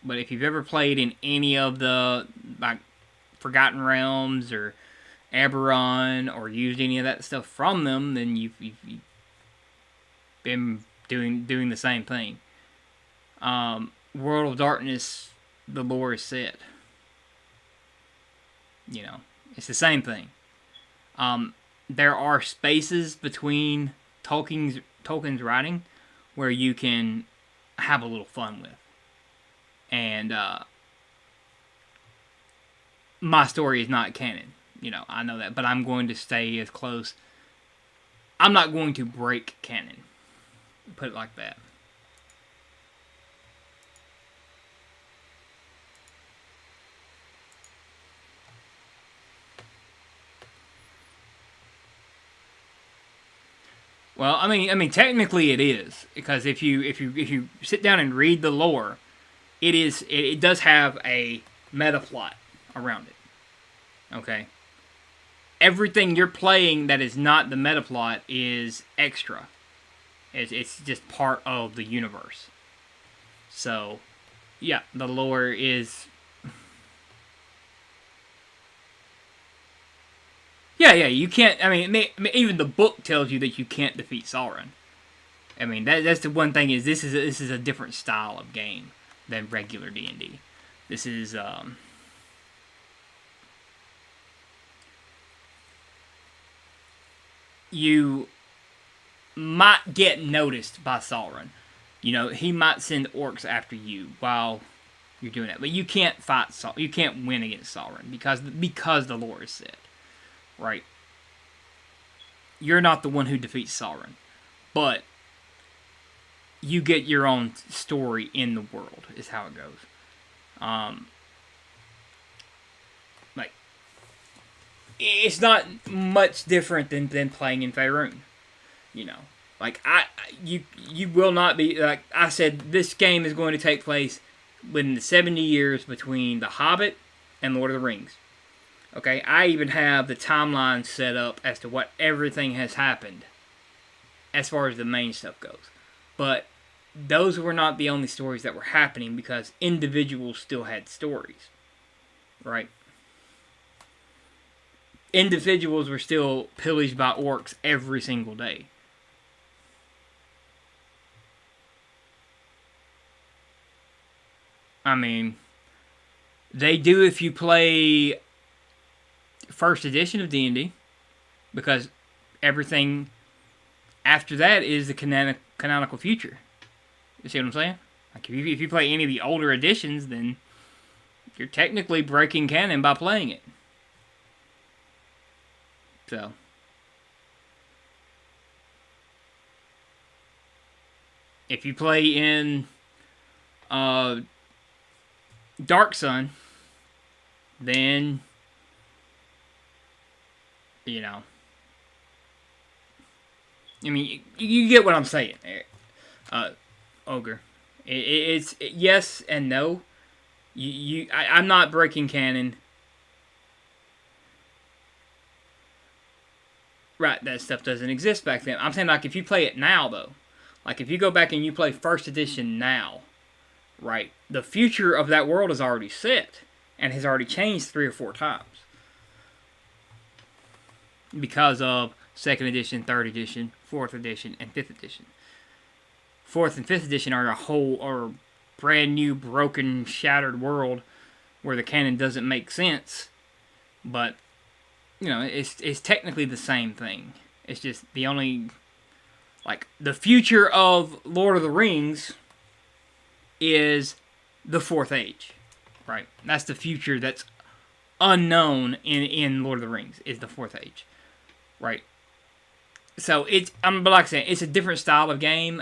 But if you've ever played in any of the like Forgotten Realms or Eberron or used any of that stuff from them, then you've been doing the same thing. World of Darkness, the lore is set. It's the same thing. There are spaces between Tolkien's writing where you can have a little fun with. And my story is not canon. I know that. But I'm going to stay as close. I'm not going to break canon. Put it like that. Well, I mean, technically it is, because if you sit down and read the lore, it does have a meta plot around it. Okay. Everything you're playing that is not the meta plot is extra. It's just part of the universe. So, yeah, the lore is. Yeah, you can't. I mean, even the book tells you that you can't defeat Sauron. I mean, that's the one thing is this is a different style of game than regular D&D. This is you might get noticed by Sauron. He might send orcs after you while you're doing that, but you can't fight Sauron. You can't win against Sauron because the lore is set. Right? You're not the one who defeats Sauron. But you get your own story in the world, is how it goes. Like, it's not much different than playing in Faerun. Like, you will not be, like I said, this game is going to take place within the 70 years between The Hobbit and Lord of the Rings. Okay, I even have the timeline set up as to what everything has happened as far as the main stuff goes. But those were not the only stories that were happening because individuals still had stories. Right? Individuals were still pillaged by orcs every single day. I mean, They do if you play first edition of D&D, because everything after that is the canonical future. You see what I'm saying? Like if you play any of the older editions, then you're technically breaking canon by playing it. So if you play in Dark Sun, then you know. I mean, you get what I'm saying, Ogre. It's yes and no. I'm not breaking canon. Right, that stuff doesn't exist back then. I'm saying, like, if you play it now, though. Like, if you go back and you play first edition now, right, the future of that world is already set and has already changed 3 or 4 times. Because of 2nd edition, 3rd edition, 4th edition, and 5th edition. 4th and 5th edition are a brand new, broken, shattered world where the canon doesn't make sense. But, you know, it's technically the same thing. It's just the only, like, the future of Lord of the Rings is the 4th Age, right? That's the future that's unknown in Lord of the Rings, is the 4th Age, right? So but like I said, it's a different style of game.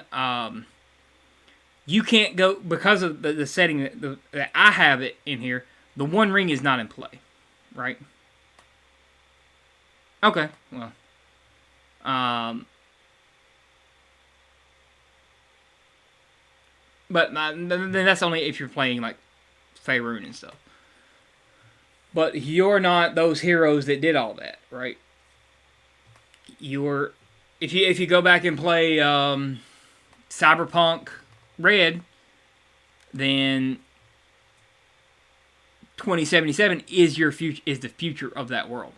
You can't go, because of the setting that I have it in here, the One Ring is not in play, right? Okay, well, but then that's only if you're playing like Faerun and stuff. But you're not those heroes that did all that, right? If you go back and play Cyberpunk Red, then 2077 is the future of that world.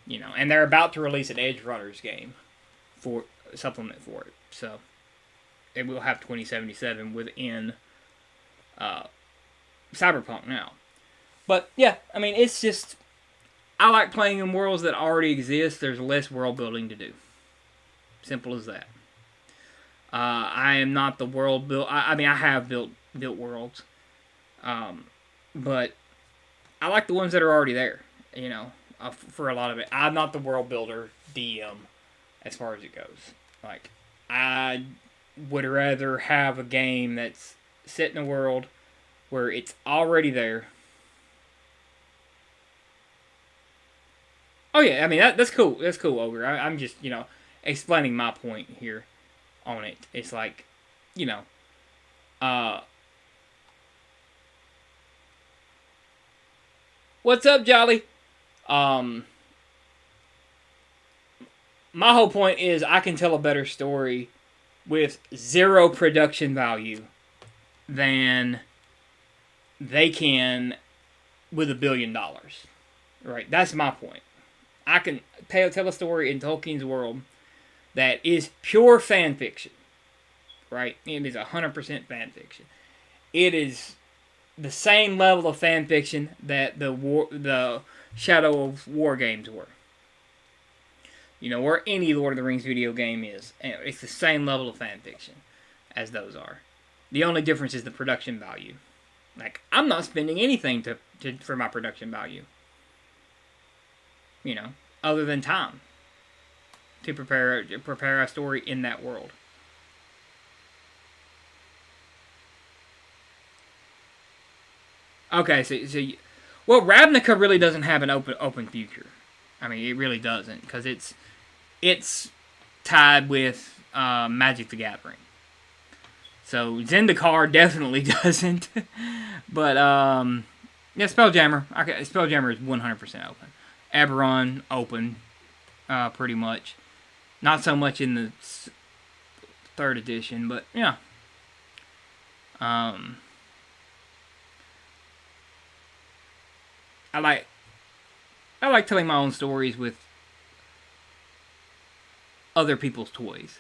You know, and they're about to release an Edge Runners game for supplement for it, so it will have 2077 within Cyberpunk now. But yeah, I mean, it's just, I like playing in worlds that already exist. There's less world building to do. Simple as that. I am not the world build. I mean, I have built worlds, but I like the ones that are already there. You know, for a lot of it, I'm not the world builder DM as far as it goes. Like, I would rather have a game that's set in a world where it's already there. Oh yeah, I mean that's cool. That's cool, Ogre. I'm just, you know, explaining my point here on it. It's like, you know, what's up, Jolly? My whole point is I can tell a better story with 0 production value than they can with $1 billion. Right? That's my point. I can tell a story in Tolkien's world that is pure fan fiction. Right? It is 100% fan fiction. It is the same level of fan fiction that the Shadow of War games were. You know, or any Lord of the Rings video game is. It's the same level of fan fiction as those are. The only difference is the production value. Like, I'm not spending anything for my production value. You know, other than time to prepare a story in that world. Okay, so well, Ravnica really doesn't have an open future. I mean, it really doesn't, because it's tied with Magic the Gathering. So Zendikar definitely doesn't. But yeah, Spelljammer. Okay, Spelljammer is 100% open. Eberron open, pretty much. Not so much in the 3rd edition, but yeah. I like telling my own stories with other people's toys.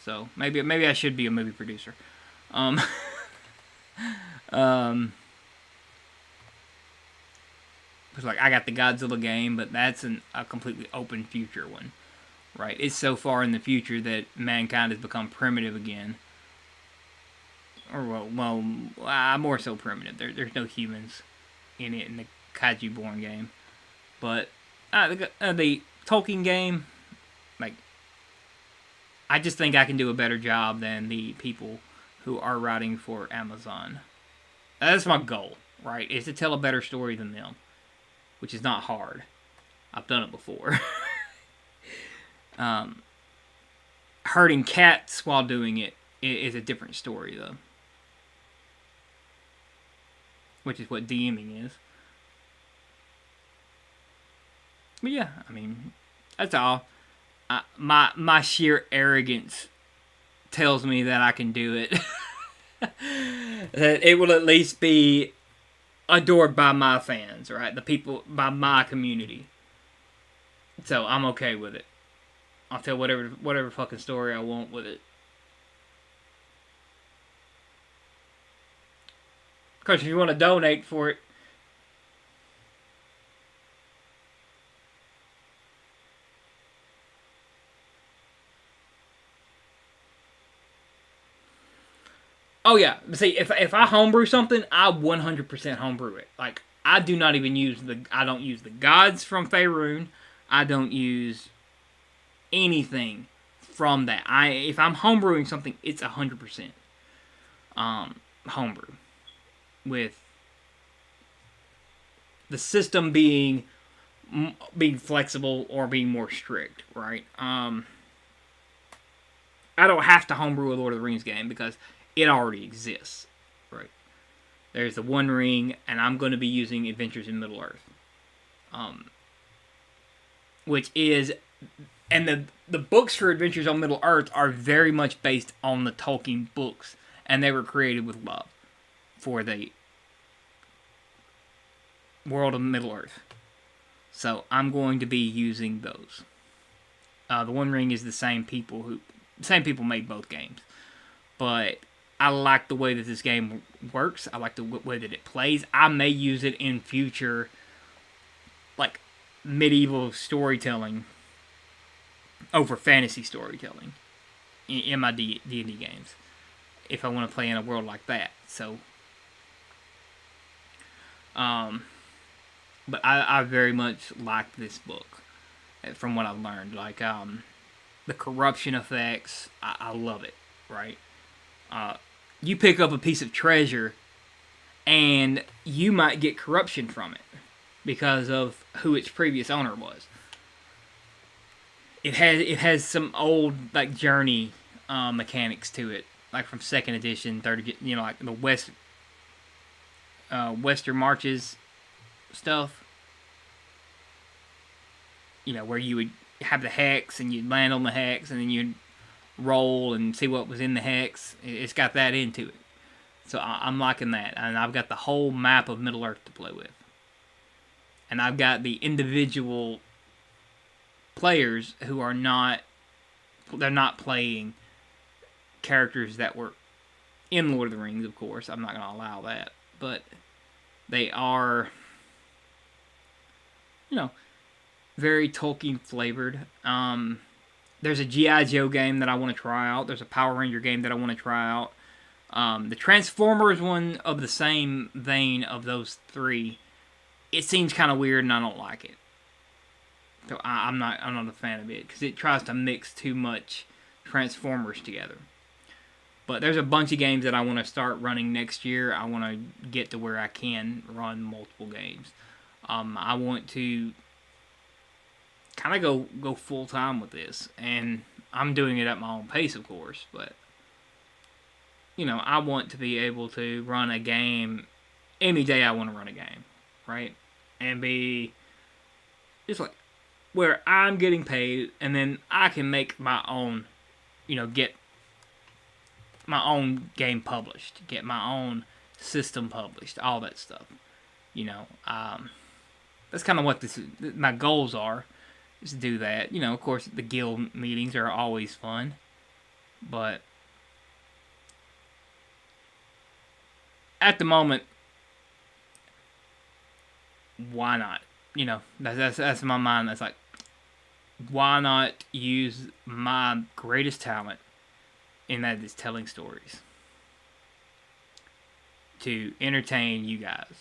So maybe I should be a movie producer. Because, like, I got the Godzilla game, but that's a completely open future one, right? It's so far in the future that mankind has become primitive again. Or, more so primitive. There's no humans in it in the Kaiju Born game. But the Tolkien game, like, I just think I can do a better job than the people who are writing for Amazon. That's my goal, right? Is to tell a better story than them, which is not hard. I've done it before. Hurting cats while doing it is a different story, though. Which is what DMing is. But yeah, I mean, that's all. My sheer arrogance tells me that I can do it. That it will at least be adored by my fans, right? The people, by my community. So I'm okay with it. I'll tell whatever fucking story I want with it. Of course, if you want to donate for it, oh yeah, see, if I homebrew something, I 100% homebrew it. Like, I do not even I don't use the gods from Faerun. I don't use anything from that. If I'm homebrewing something, it's 100% homebrew, with the system being flexible or being more strict, right? I don't have to homebrew a Lord of the Rings game because it already exists, right? There's the One Ring, and I'm going to be using Adventures in Middle Earth, which is, and the books for Adventures on Middle Earth are very much based on the Tolkien books, and they were created with love for the world of Middle Earth. So I'm going to be using those. The One Ring is the same people made both games, but I like the way that this game works. I like the way that it plays. I may use it in future, like, medieval storytelling over fantasy storytelling in my D&D games, if I want to play in a world like that. So, but I very much like this book, from what I've learned. Like, the corruption effects, I love it, right? You pick up a piece of treasure, and you might get corruption from it because of who its previous owner was. It has some old, like, journey mechanics to it, like from 2nd edition, 3rd, like the Western Marches stuff. Where you would have the hex and you'd land on the hex and then you'd roll and see what was in the hex. It's got that into it. So I'm liking that. And I've got the whole map of Middle Earth to play with. And I've got the individual players who are not playing characters that were in Lord of the Rings, of course. I'm not going to allow that. But they are, very Tolkien flavored. There's a G.I. Joe game that I want to try out. There's a Power Ranger game that I want to try out. The Transformers one, of the same vein of those three, it seems kind of weird and I don't like it. So I'm not a fan of it because it tries to mix too much Transformers together. But there's a bunch of games that I want to start running next year. I want to get to where I can run multiple games. I want to kind of go full time with this, and I'm doing it at my own pace, of course. But I want to be able to run a game any day I want to run a game, right? And be just like where I'm getting paid, and then I can make my own, get my own game published, get my own system published, all that stuff. That's kind of what my goals are, is to do that. Of course, the guild meetings are always fun, but at the moment, why not? That's my mind. That's like, why not use my greatest talent, and that is telling stories, to entertain you guys.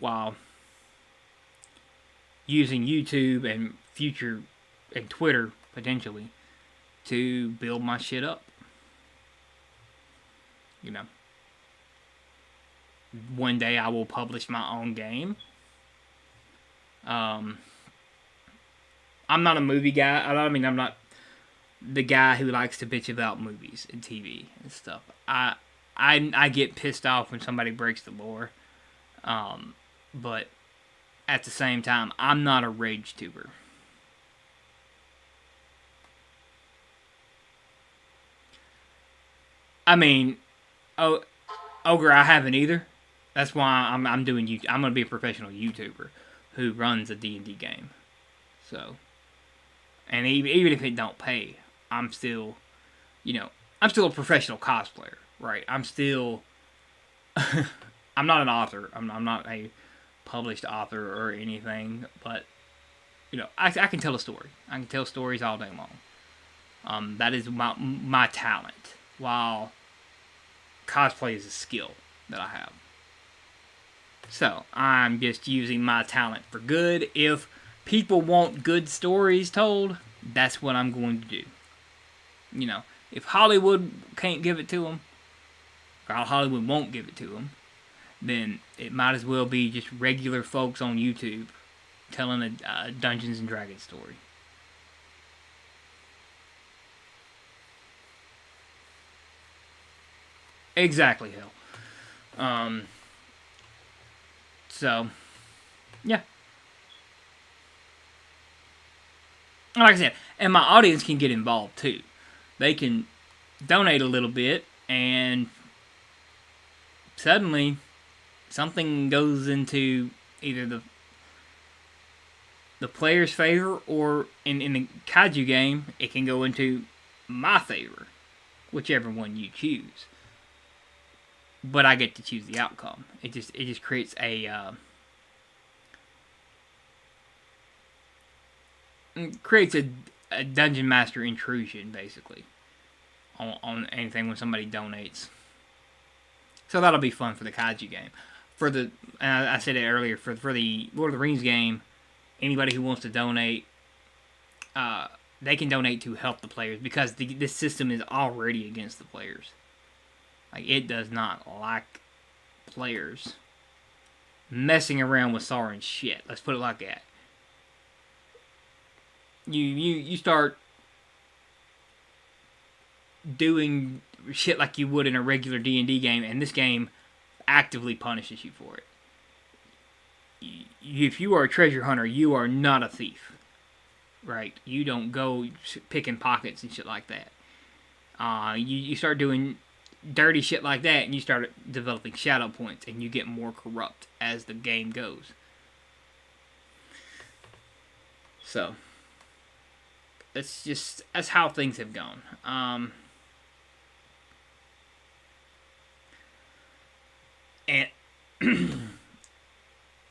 While using YouTube and Twitter potentially to build my shit up. One day I will publish my own game. I'm not a movie guy. I'm not the guy who likes to bitch about movies and TV and stuff. I get pissed off when somebody breaks the lore. But at the same time, I'm not a rage tuber. I mean, Ogre, I haven't either. That's why I'm doing. I'm gonna be a professional YouTuber who runs a D&D game. So, and even if it don't pay, I'm still, I'm still a professional cosplayer, right? I'm still. I'm not an author. I'm not a published author or anything, but I can tell a story. I can tell stories all day long. That is my talent. While cosplay is a skill that I have. So I'm just using my talent for good. If people want good stories told, that's what I'm going to do. If Hollywood can't give it to them, or Hollywood won't give it to them, then it might as well be just regular folks on YouTube telling a Dungeons and Dragons story. Exactly, hell. So, yeah. Like I said, and my audience can get involved too. They can donate a little bit, and suddenly something goes into either the player's favor, or in the kaiju game, it can go into my favor, whichever one you choose. But I get to choose the outcome. It just creates a dungeon master intrusion, basically, on anything when somebody donates. So that'll be fun for the kaiju game. For the I said it earlier, for the Lord of the Rings game, anybody who wants to donate, they can donate to help the players, because this system is already against the players. Like, it does not like players messing around with Sauron's shit. Let's put it like that. You start doing shit like you would in a regular D&D game, and this game actively punishes you for it. If you are a treasure hunter, you are not a thief, right? You don't go picking pockets and shit like that. You start doing dirty shit like that, and you start developing shadow points, and you get more corrupt as the game goes. So that's how things have gone. And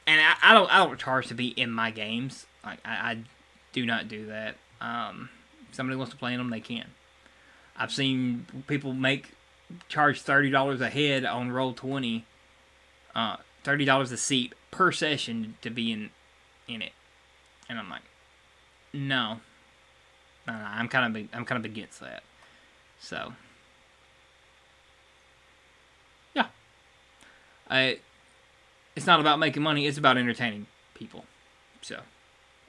and I don't charge to be in my games. Like, I do not do that. If somebody wants to play in them, they can. I've seen people charge $30 a head on Roll20, $30 a seat per session to be in it, and I'm like, no, I'm kind of against that. So, yeah, it's not about making money; it's about entertaining people. So,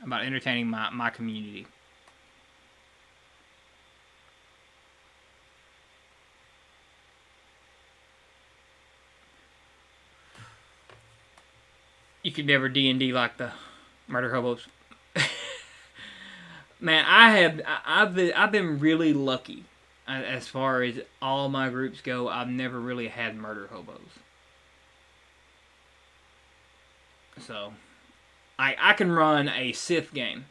about entertaining my community. You could never D&D like the Murder Hobos. Man, I've been really lucky as far as all my groups go. I've never really had Murder Hobos. So, I can run a Sith game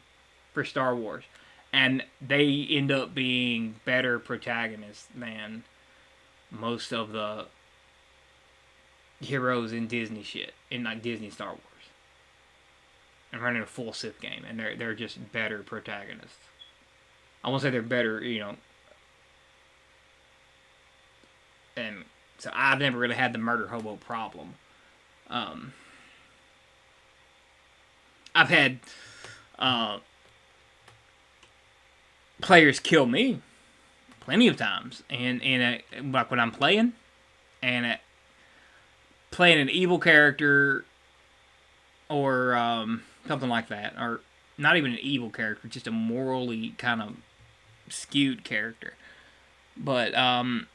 for Star Wars, and they end up being better protagonists than most of the heroes in Disney shit, in like Disney Star Wars. I'm running a full Sith game, and they're just better protagonists. I won't say they're better, and so I've never really had the murder hobo problem. I've had players kill me plenty of times, and like when I'm playing, and playing an evil character or something like that, or not even an evil character, just a morally kind of skewed character. But I'll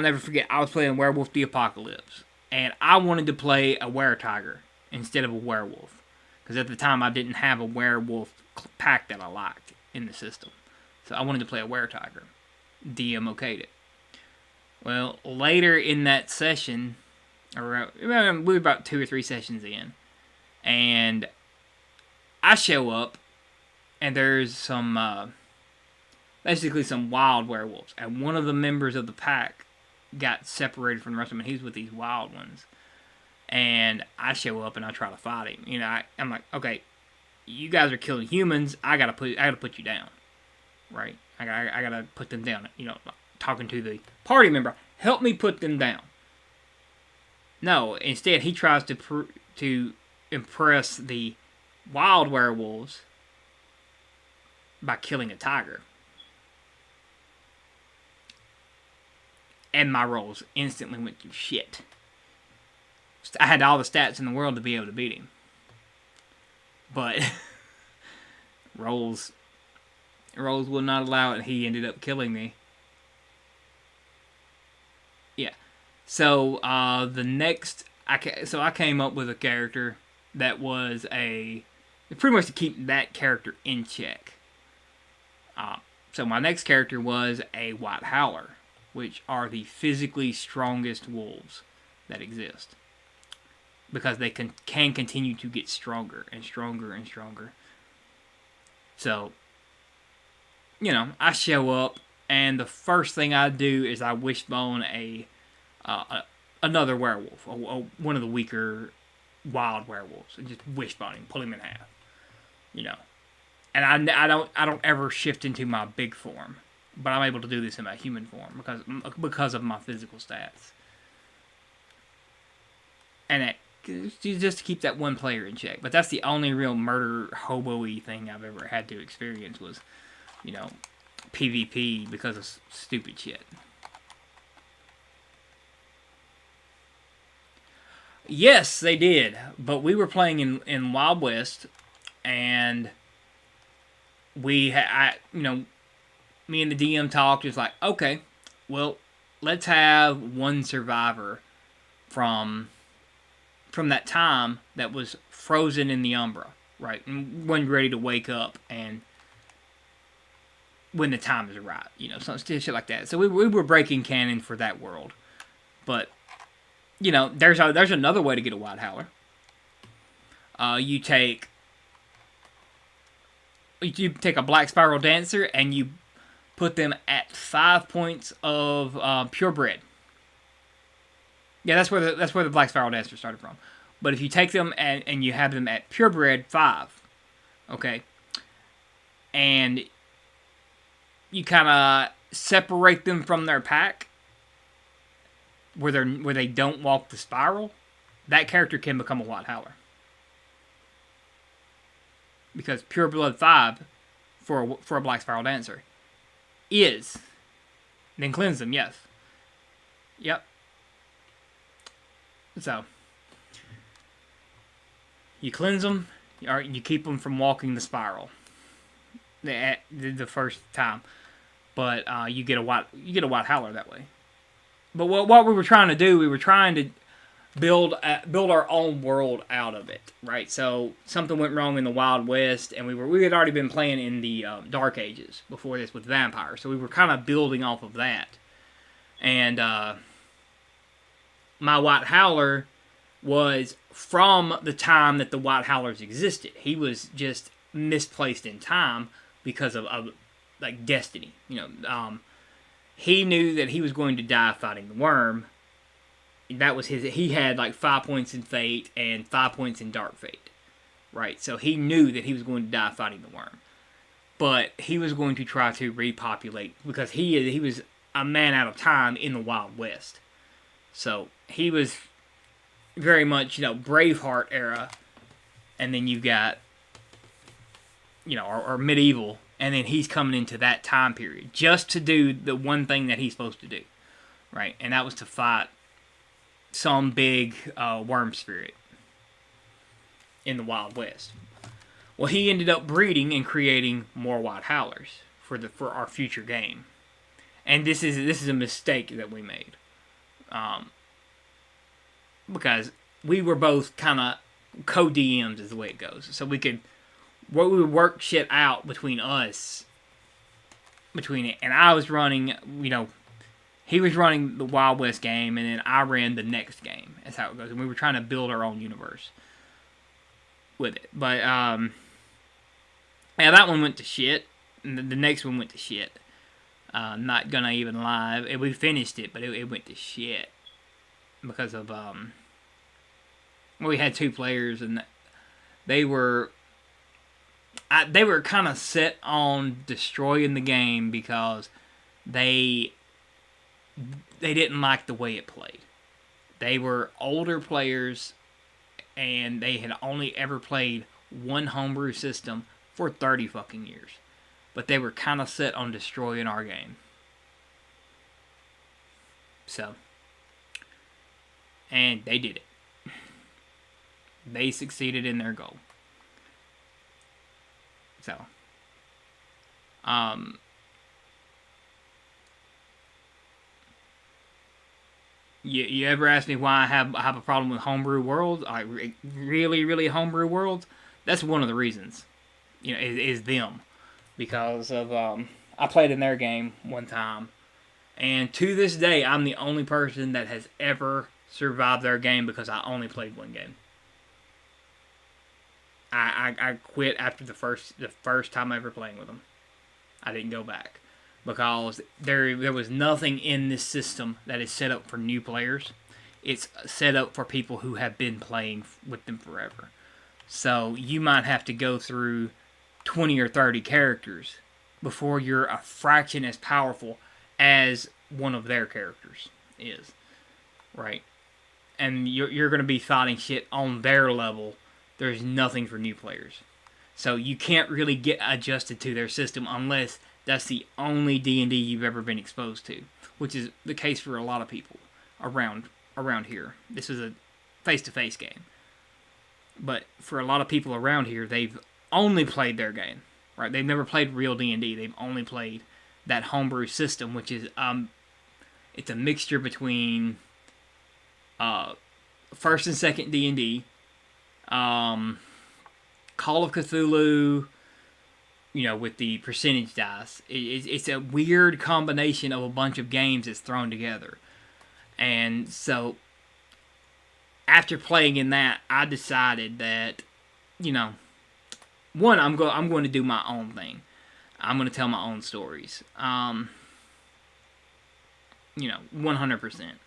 never forget, I was playing Werewolf the Apocalypse, and I wanted to play a were-tiger instead of a werewolf, because at the time I didn't have a werewolf pack that I liked in the system. So I wanted to play a were-tiger. DM okayed it. Well, later in that session, we were about 2 or 3 sessions in, and I show up, and there's basically some wild werewolves, and one of the members of the pack got separated from the rest of them, and he's with these wild ones. And I show up and I try to fight him. I'm like, okay, you guys are killing humans. I gotta put you down, right? I gotta put them down. Talking to the party member, help me put them down. No, instead he tries to impress the wild werewolves by killing a tiger. And my rolls instantly went to shit. I had all the stats in the world to be able to beat him. But rolls would not allow it. He ended up killing me. Yeah. So I came up with a character that was pretty much to keep that character in check. So my next character was a White Howler, which are the physically strongest wolves that exist, because they can continue to get stronger and stronger and stronger. So, I show up, and the first thing I do is I wishbone another werewolf, one of the weaker wild werewolves, and just wishbone him, pull him in half. And I don't ever shift into my big form, but I'm able to do this in my human form because of my physical stats. And just to keep that one player in check. But that's the only real murder hobo-y thing I've ever had to experience was, PvP because of stupid shit. Yes, they did. But we were playing in Wild West, and me and the DM talked. It's like, okay, well, let's have one survivor from that time that was frozen in the Umbra, right? And wasn't ready to wake up and when the time is right, some shit like that. So we were breaking canon for that world. But, there's another way to get a White Howler. You take a Black Spiral Dancer and you put them at 5 points of purebred. Yeah, that's where the Black Spiral Dancer started from. But if you take them and you have them at purebred 5, okay, and you kind of separate them from their pack, where they don't walk the spiral, that character can become a White Howler. Because purebred 5 for a Black Spiral Dancer is, then cleanse them, yes. Yep. So, you cleanse them, or you keep them from walking the spiral the first time, but you get a White Howler that way. But what we were trying to do, we were trying to build our own world out of it, right? So something went wrong in the Wild West, and we had already been playing in the Dark Ages before this with vampires, so we were kind of building off of that. And my White Howler was from the time that the White Howlers existed. He was just misplaced in time because of like destiny. He knew that he was going to die fighting the worm. That was his. He had like 5 points in fate and 5 points in dark fate, right? So he knew that he was going to die fighting the worm, but he was going to try to repopulate because he was a man out of time in the Wild West. So he was very much, Braveheart era, and then you've got, or medieval, and then he's coming into that time period just to do the one thing that he's supposed to do, right? And that was to fight some big worm spirit in the Wild West. Well, he ended up breeding and creating more White Howlers for our future game, and this is a mistake that we made, because we were both kind of co-DMs is the way it goes, so we would work shit out between us, and I was running, he was running the Wild West game, and then I ran the next game. That's how it goes, and we were trying to build our own universe with it, but yeah, that one went to shit, and the next one went to shit. Not gonna even lie, we finished it, but it went to shit because of we had 2 players, and they were kind of set on destroying the game because they didn't like the way it played. They were older players, and they had only ever played one homebrew system for 30 fucking years. But they were kind of set on destroying our game. So, and they did it. They succeeded in their goal. So, you ever ask me why I have a problem with homebrew worlds? Really homebrew worlds? That's one of the reasons. Is them. Because of, I played in their game one time, and to this day, I'm the only person that has ever survived their game because I only played one game. I quit after the first time ever playing with them. I didn't go back because there was nothing in this system that is set up for new players. It's set up for people who have been playing with them forever. So you might have to go through 20 or 30 characters before you're a fraction as powerful as one of their characters is, right? And you're going to be fighting shit on their level. There's nothing for new players. So you can't really get adjusted to their system unless that's the only D&D you've ever been exposed to, which is the case for a lot of people around here. This is a face-to-face game. But for a lot of people around here, they've only played their game, right? They've never played real D&D. They've only played that homebrew system, which is it's a mixture between first and second D&D, Call of Cthulhu, with the percentage dice. It's a weird combination of a bunch of games that's thrown together. And so, after playing in that, I decided that, one, I'm going to do my own thing. I'm going to tell my own stories. 100%.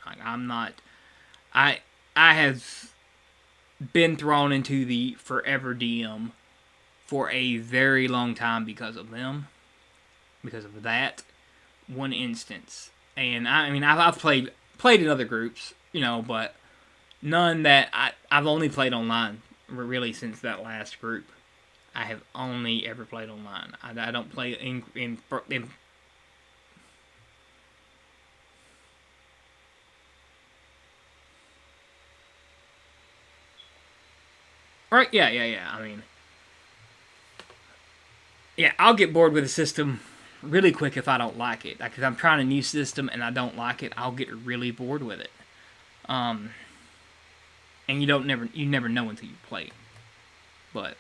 Like, I'm not... I have been thrown into the forever DM for a very long time because of them. Because of that one instance. And, I've played in other groups, but none that... I've only played online, really, since that last group. I have only ever played online. I don't play in right, yeah. I'll get bored with a system really quick if I don't like it. Like, if I'm trying a new system and I don't like it, I'll get really bored with it. And you never know until you play it. But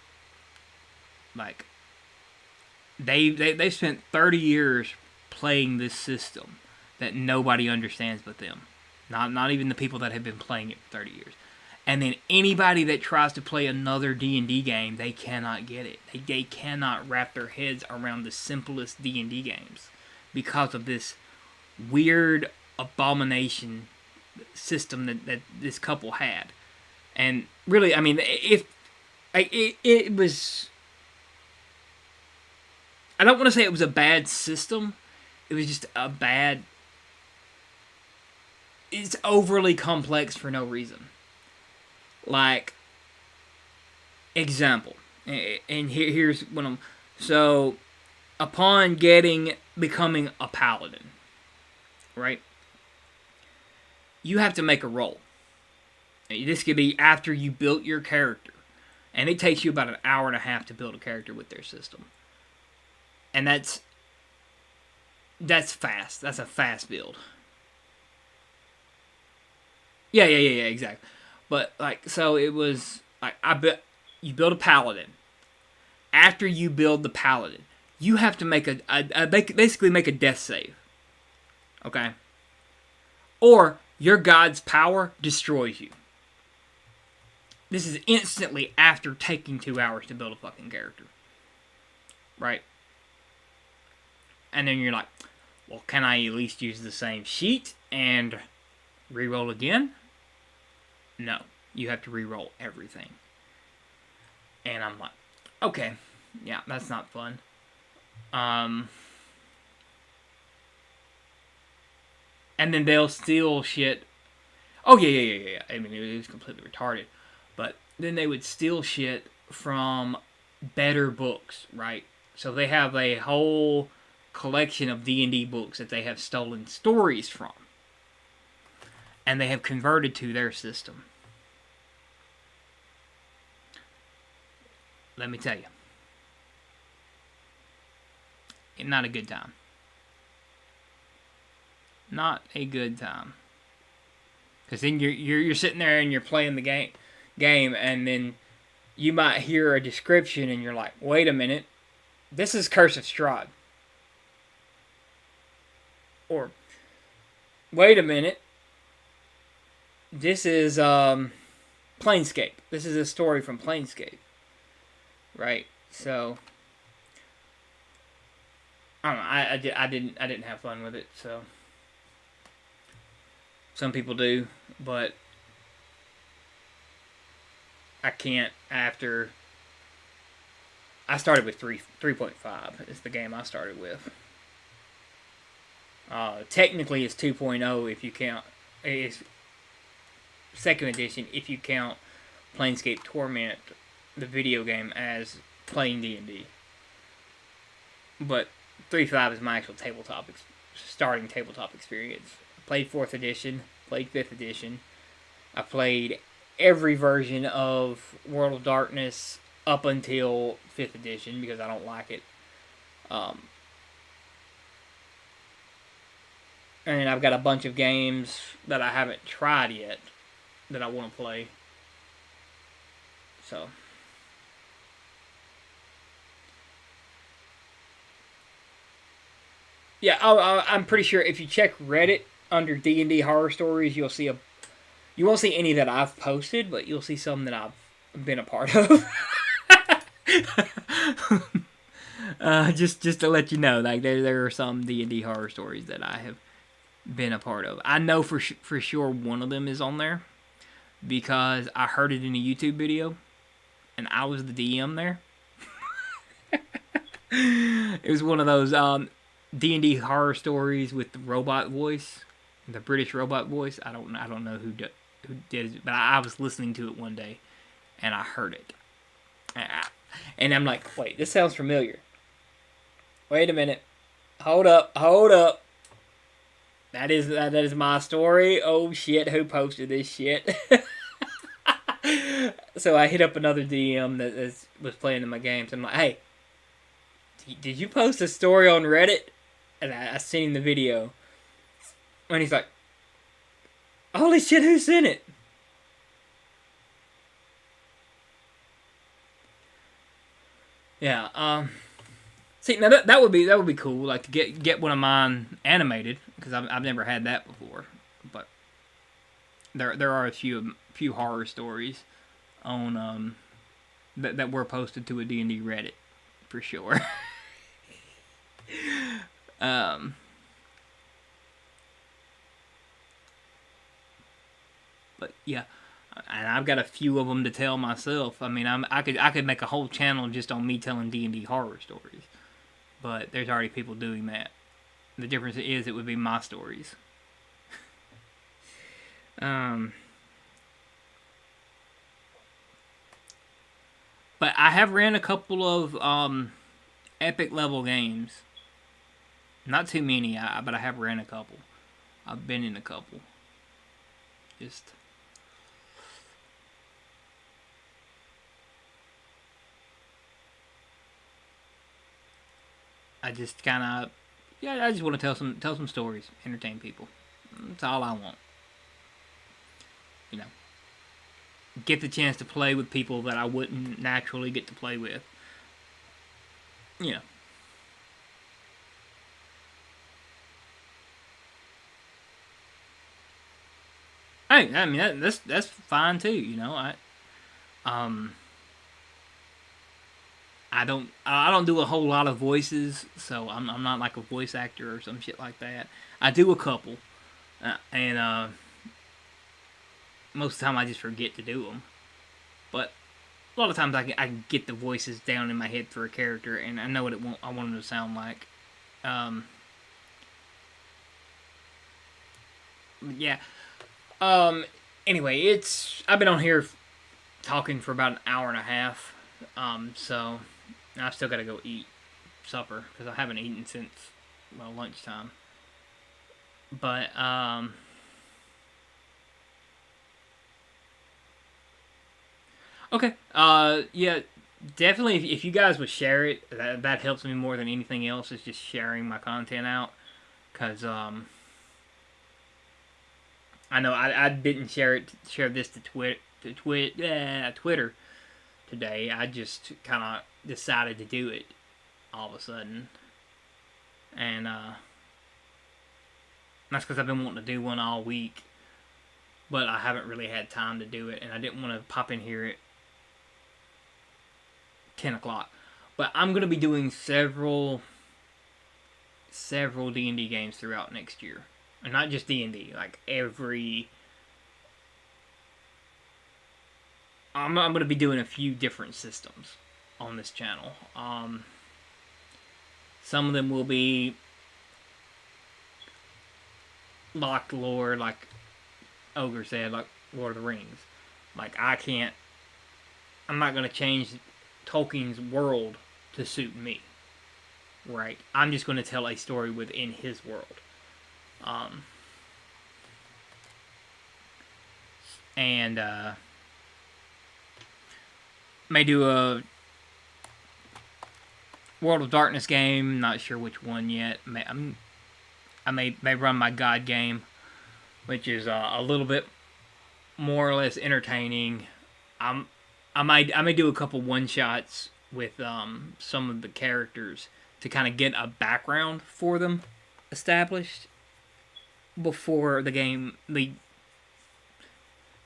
like, they spent 30 years playing this system that nobody understands but them. Not even the people that have been playing it for 30 years. And then anybody that tries to play another D&D game, they cannot get it. They cannot wrap their heads around the simplest D&D games because of this weird abomination system that this couple had. And really, if It was. I don't want to say it was a bad system. It was just a bad. It's overly complex for no reason. Like, example, and here's what I'm. So, upon becoming a paladin, right? You have to make a roll. This could be after you built your character, and it takes you about an hour and a half to build a character with their system, and that's fast. That's a fast build. Yeah, exactly. But like, so it was like you build a paladin. After you build the paladin, you have to make basically make a death save. Okay. Or your god's power destroys you. This is instantly after taking 2 hours to build a fucking character. Right? And then you're like, well, can I at least use the same sheet and reroll again? No. You have to reroll everything. And I'm like, okay. Yeah, that's not fun. And then they'll steal shit. Oh, yeah. I mean, it was completely retarded. But then they would steal shit from better books, right? So they have a whole collection of D&D books that they have stolen stories from. And they have converted to their system. Let me tell you. Not a good time. Not a good time. Because then you're sitting there and you're playing the game, and then you might hear a description and you're like, wait a minute, this is Curse of Strahd. Or, wait a minute, this is Planescape. This is a story from Planescape. Right? So, I don't know, I didn't have fun with it, so. Some people do, but I can't after. I started with 3.5 is the game I started with. Technically, it's 2.0 if you count. It's second edition if you count Planescape Torment, the video game, as playing D&D. But 3.5 is my actual starting tabletop experience. Played 4th edition, played 5th edition. I played every version of World of Darkness up until 5th edition because I don't like it. And I've got a bunch of games that I haven't tried yet that I want to play. So. Yeah, I'm pretty sure if you check Reddit under D&D horror stories, you'll see you won't see any that I've posted, but you'll see some that I've been a part of. Just to let you know, like there are some D&D horror stories that I have been a part of. I know for sure one of them is on there because I heard it in a YouTube video, and I was the DM there. It was one of those D&D horror stories with the robot voice, the British robot voice. I don't know who did it, but I was listening to it one day, and I heard it, and I'm like, wait, this sounds familiar. Wait a minute, hold up. That is my story. Oh shit, who posted this shit? So I hit up another DM that was playing in my games. I'm like, hey, did you post a story on Reddit? And I seen the video. And he's like, holy shit, who sent it? Yeah, see, now that would be cool, like to get one of mine animated, because I've never had that before. But there are a few horror stories on that were posted to a D&D Reddit for sure. But yeah, and I've got a few of them to tell myself. I mean, I could make a whole channel just on me telling D&D horror stories, but there's already people doing that. The difference is it would be my stories. Um, but I have ran a couple of epic level games. Not too many, but I have ran a couple. I've been in a couple. Just I just kind of, yeah, I just want to tell some stories, entertain people. That's all I want. You know, get the chance to play with people that I wouldn't naturally get to play with. You know, I mean that's fine too. Um I don't do a whole lot of voices, so I'm not like a voice actor or some shit like that. I do a couple, and most of the time I just forget to do them. But a lot of times I can get the voices down in my head for a character, and I know what I want them to sound like. Um, yeah. Um. Anyway, I've been on here talking for about an hour and a half. So I still gotta go eat supper because I haven't eaten since lunchtime. But okay. Yeah. Definitely, if you guys would share it, that helps me more than anything else. Is just sharing my content out, cause I know I didn't share this to Twitter today. I just kind of decided to do it all of a sudden, and that's because I've been wanting to do one all week, but I haven't really had time to do it, and I didn't want to pop in here at 10 o'clock. But I'm gonna be doing several D&D games throughout next year, and not just D&D. Like every, I'm gonna be doing a few different systems on this channel. Some of them will be locked lore, like Ogre said, like Lord of the Rings. Like I'm not gonna change Tolkien's world to suit me. Right? I'm just gonna tell a story within his world. Um, and may do a World of Darkness game. Not sure which one yet. I may run my God game, which is a little bit more or less entertaining. I'm I may do a couple one shots with some of the characters to kind of get a background for them established before the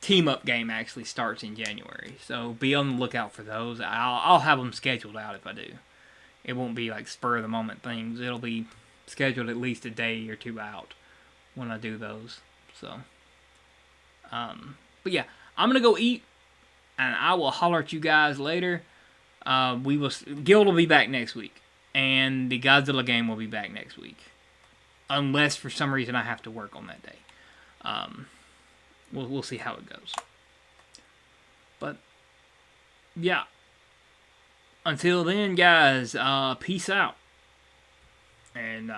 team up game actually starts in January. So be on the lookout for those. I'll have them scheduled out if I do. It won't be like spur of the moment things. It'll be scheduled at least a day or two out when I do those. So, but yeah, I'm gonna go eat, and I will holler at you guys later. Guild will be back next week, and the Godzilla game will be back next week, unless for some reason I have to work on that day. We'll see how it goes. But yeah, until then, guys, peace out, and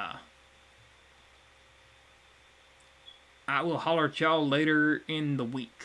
I will holler at y'all later in the week.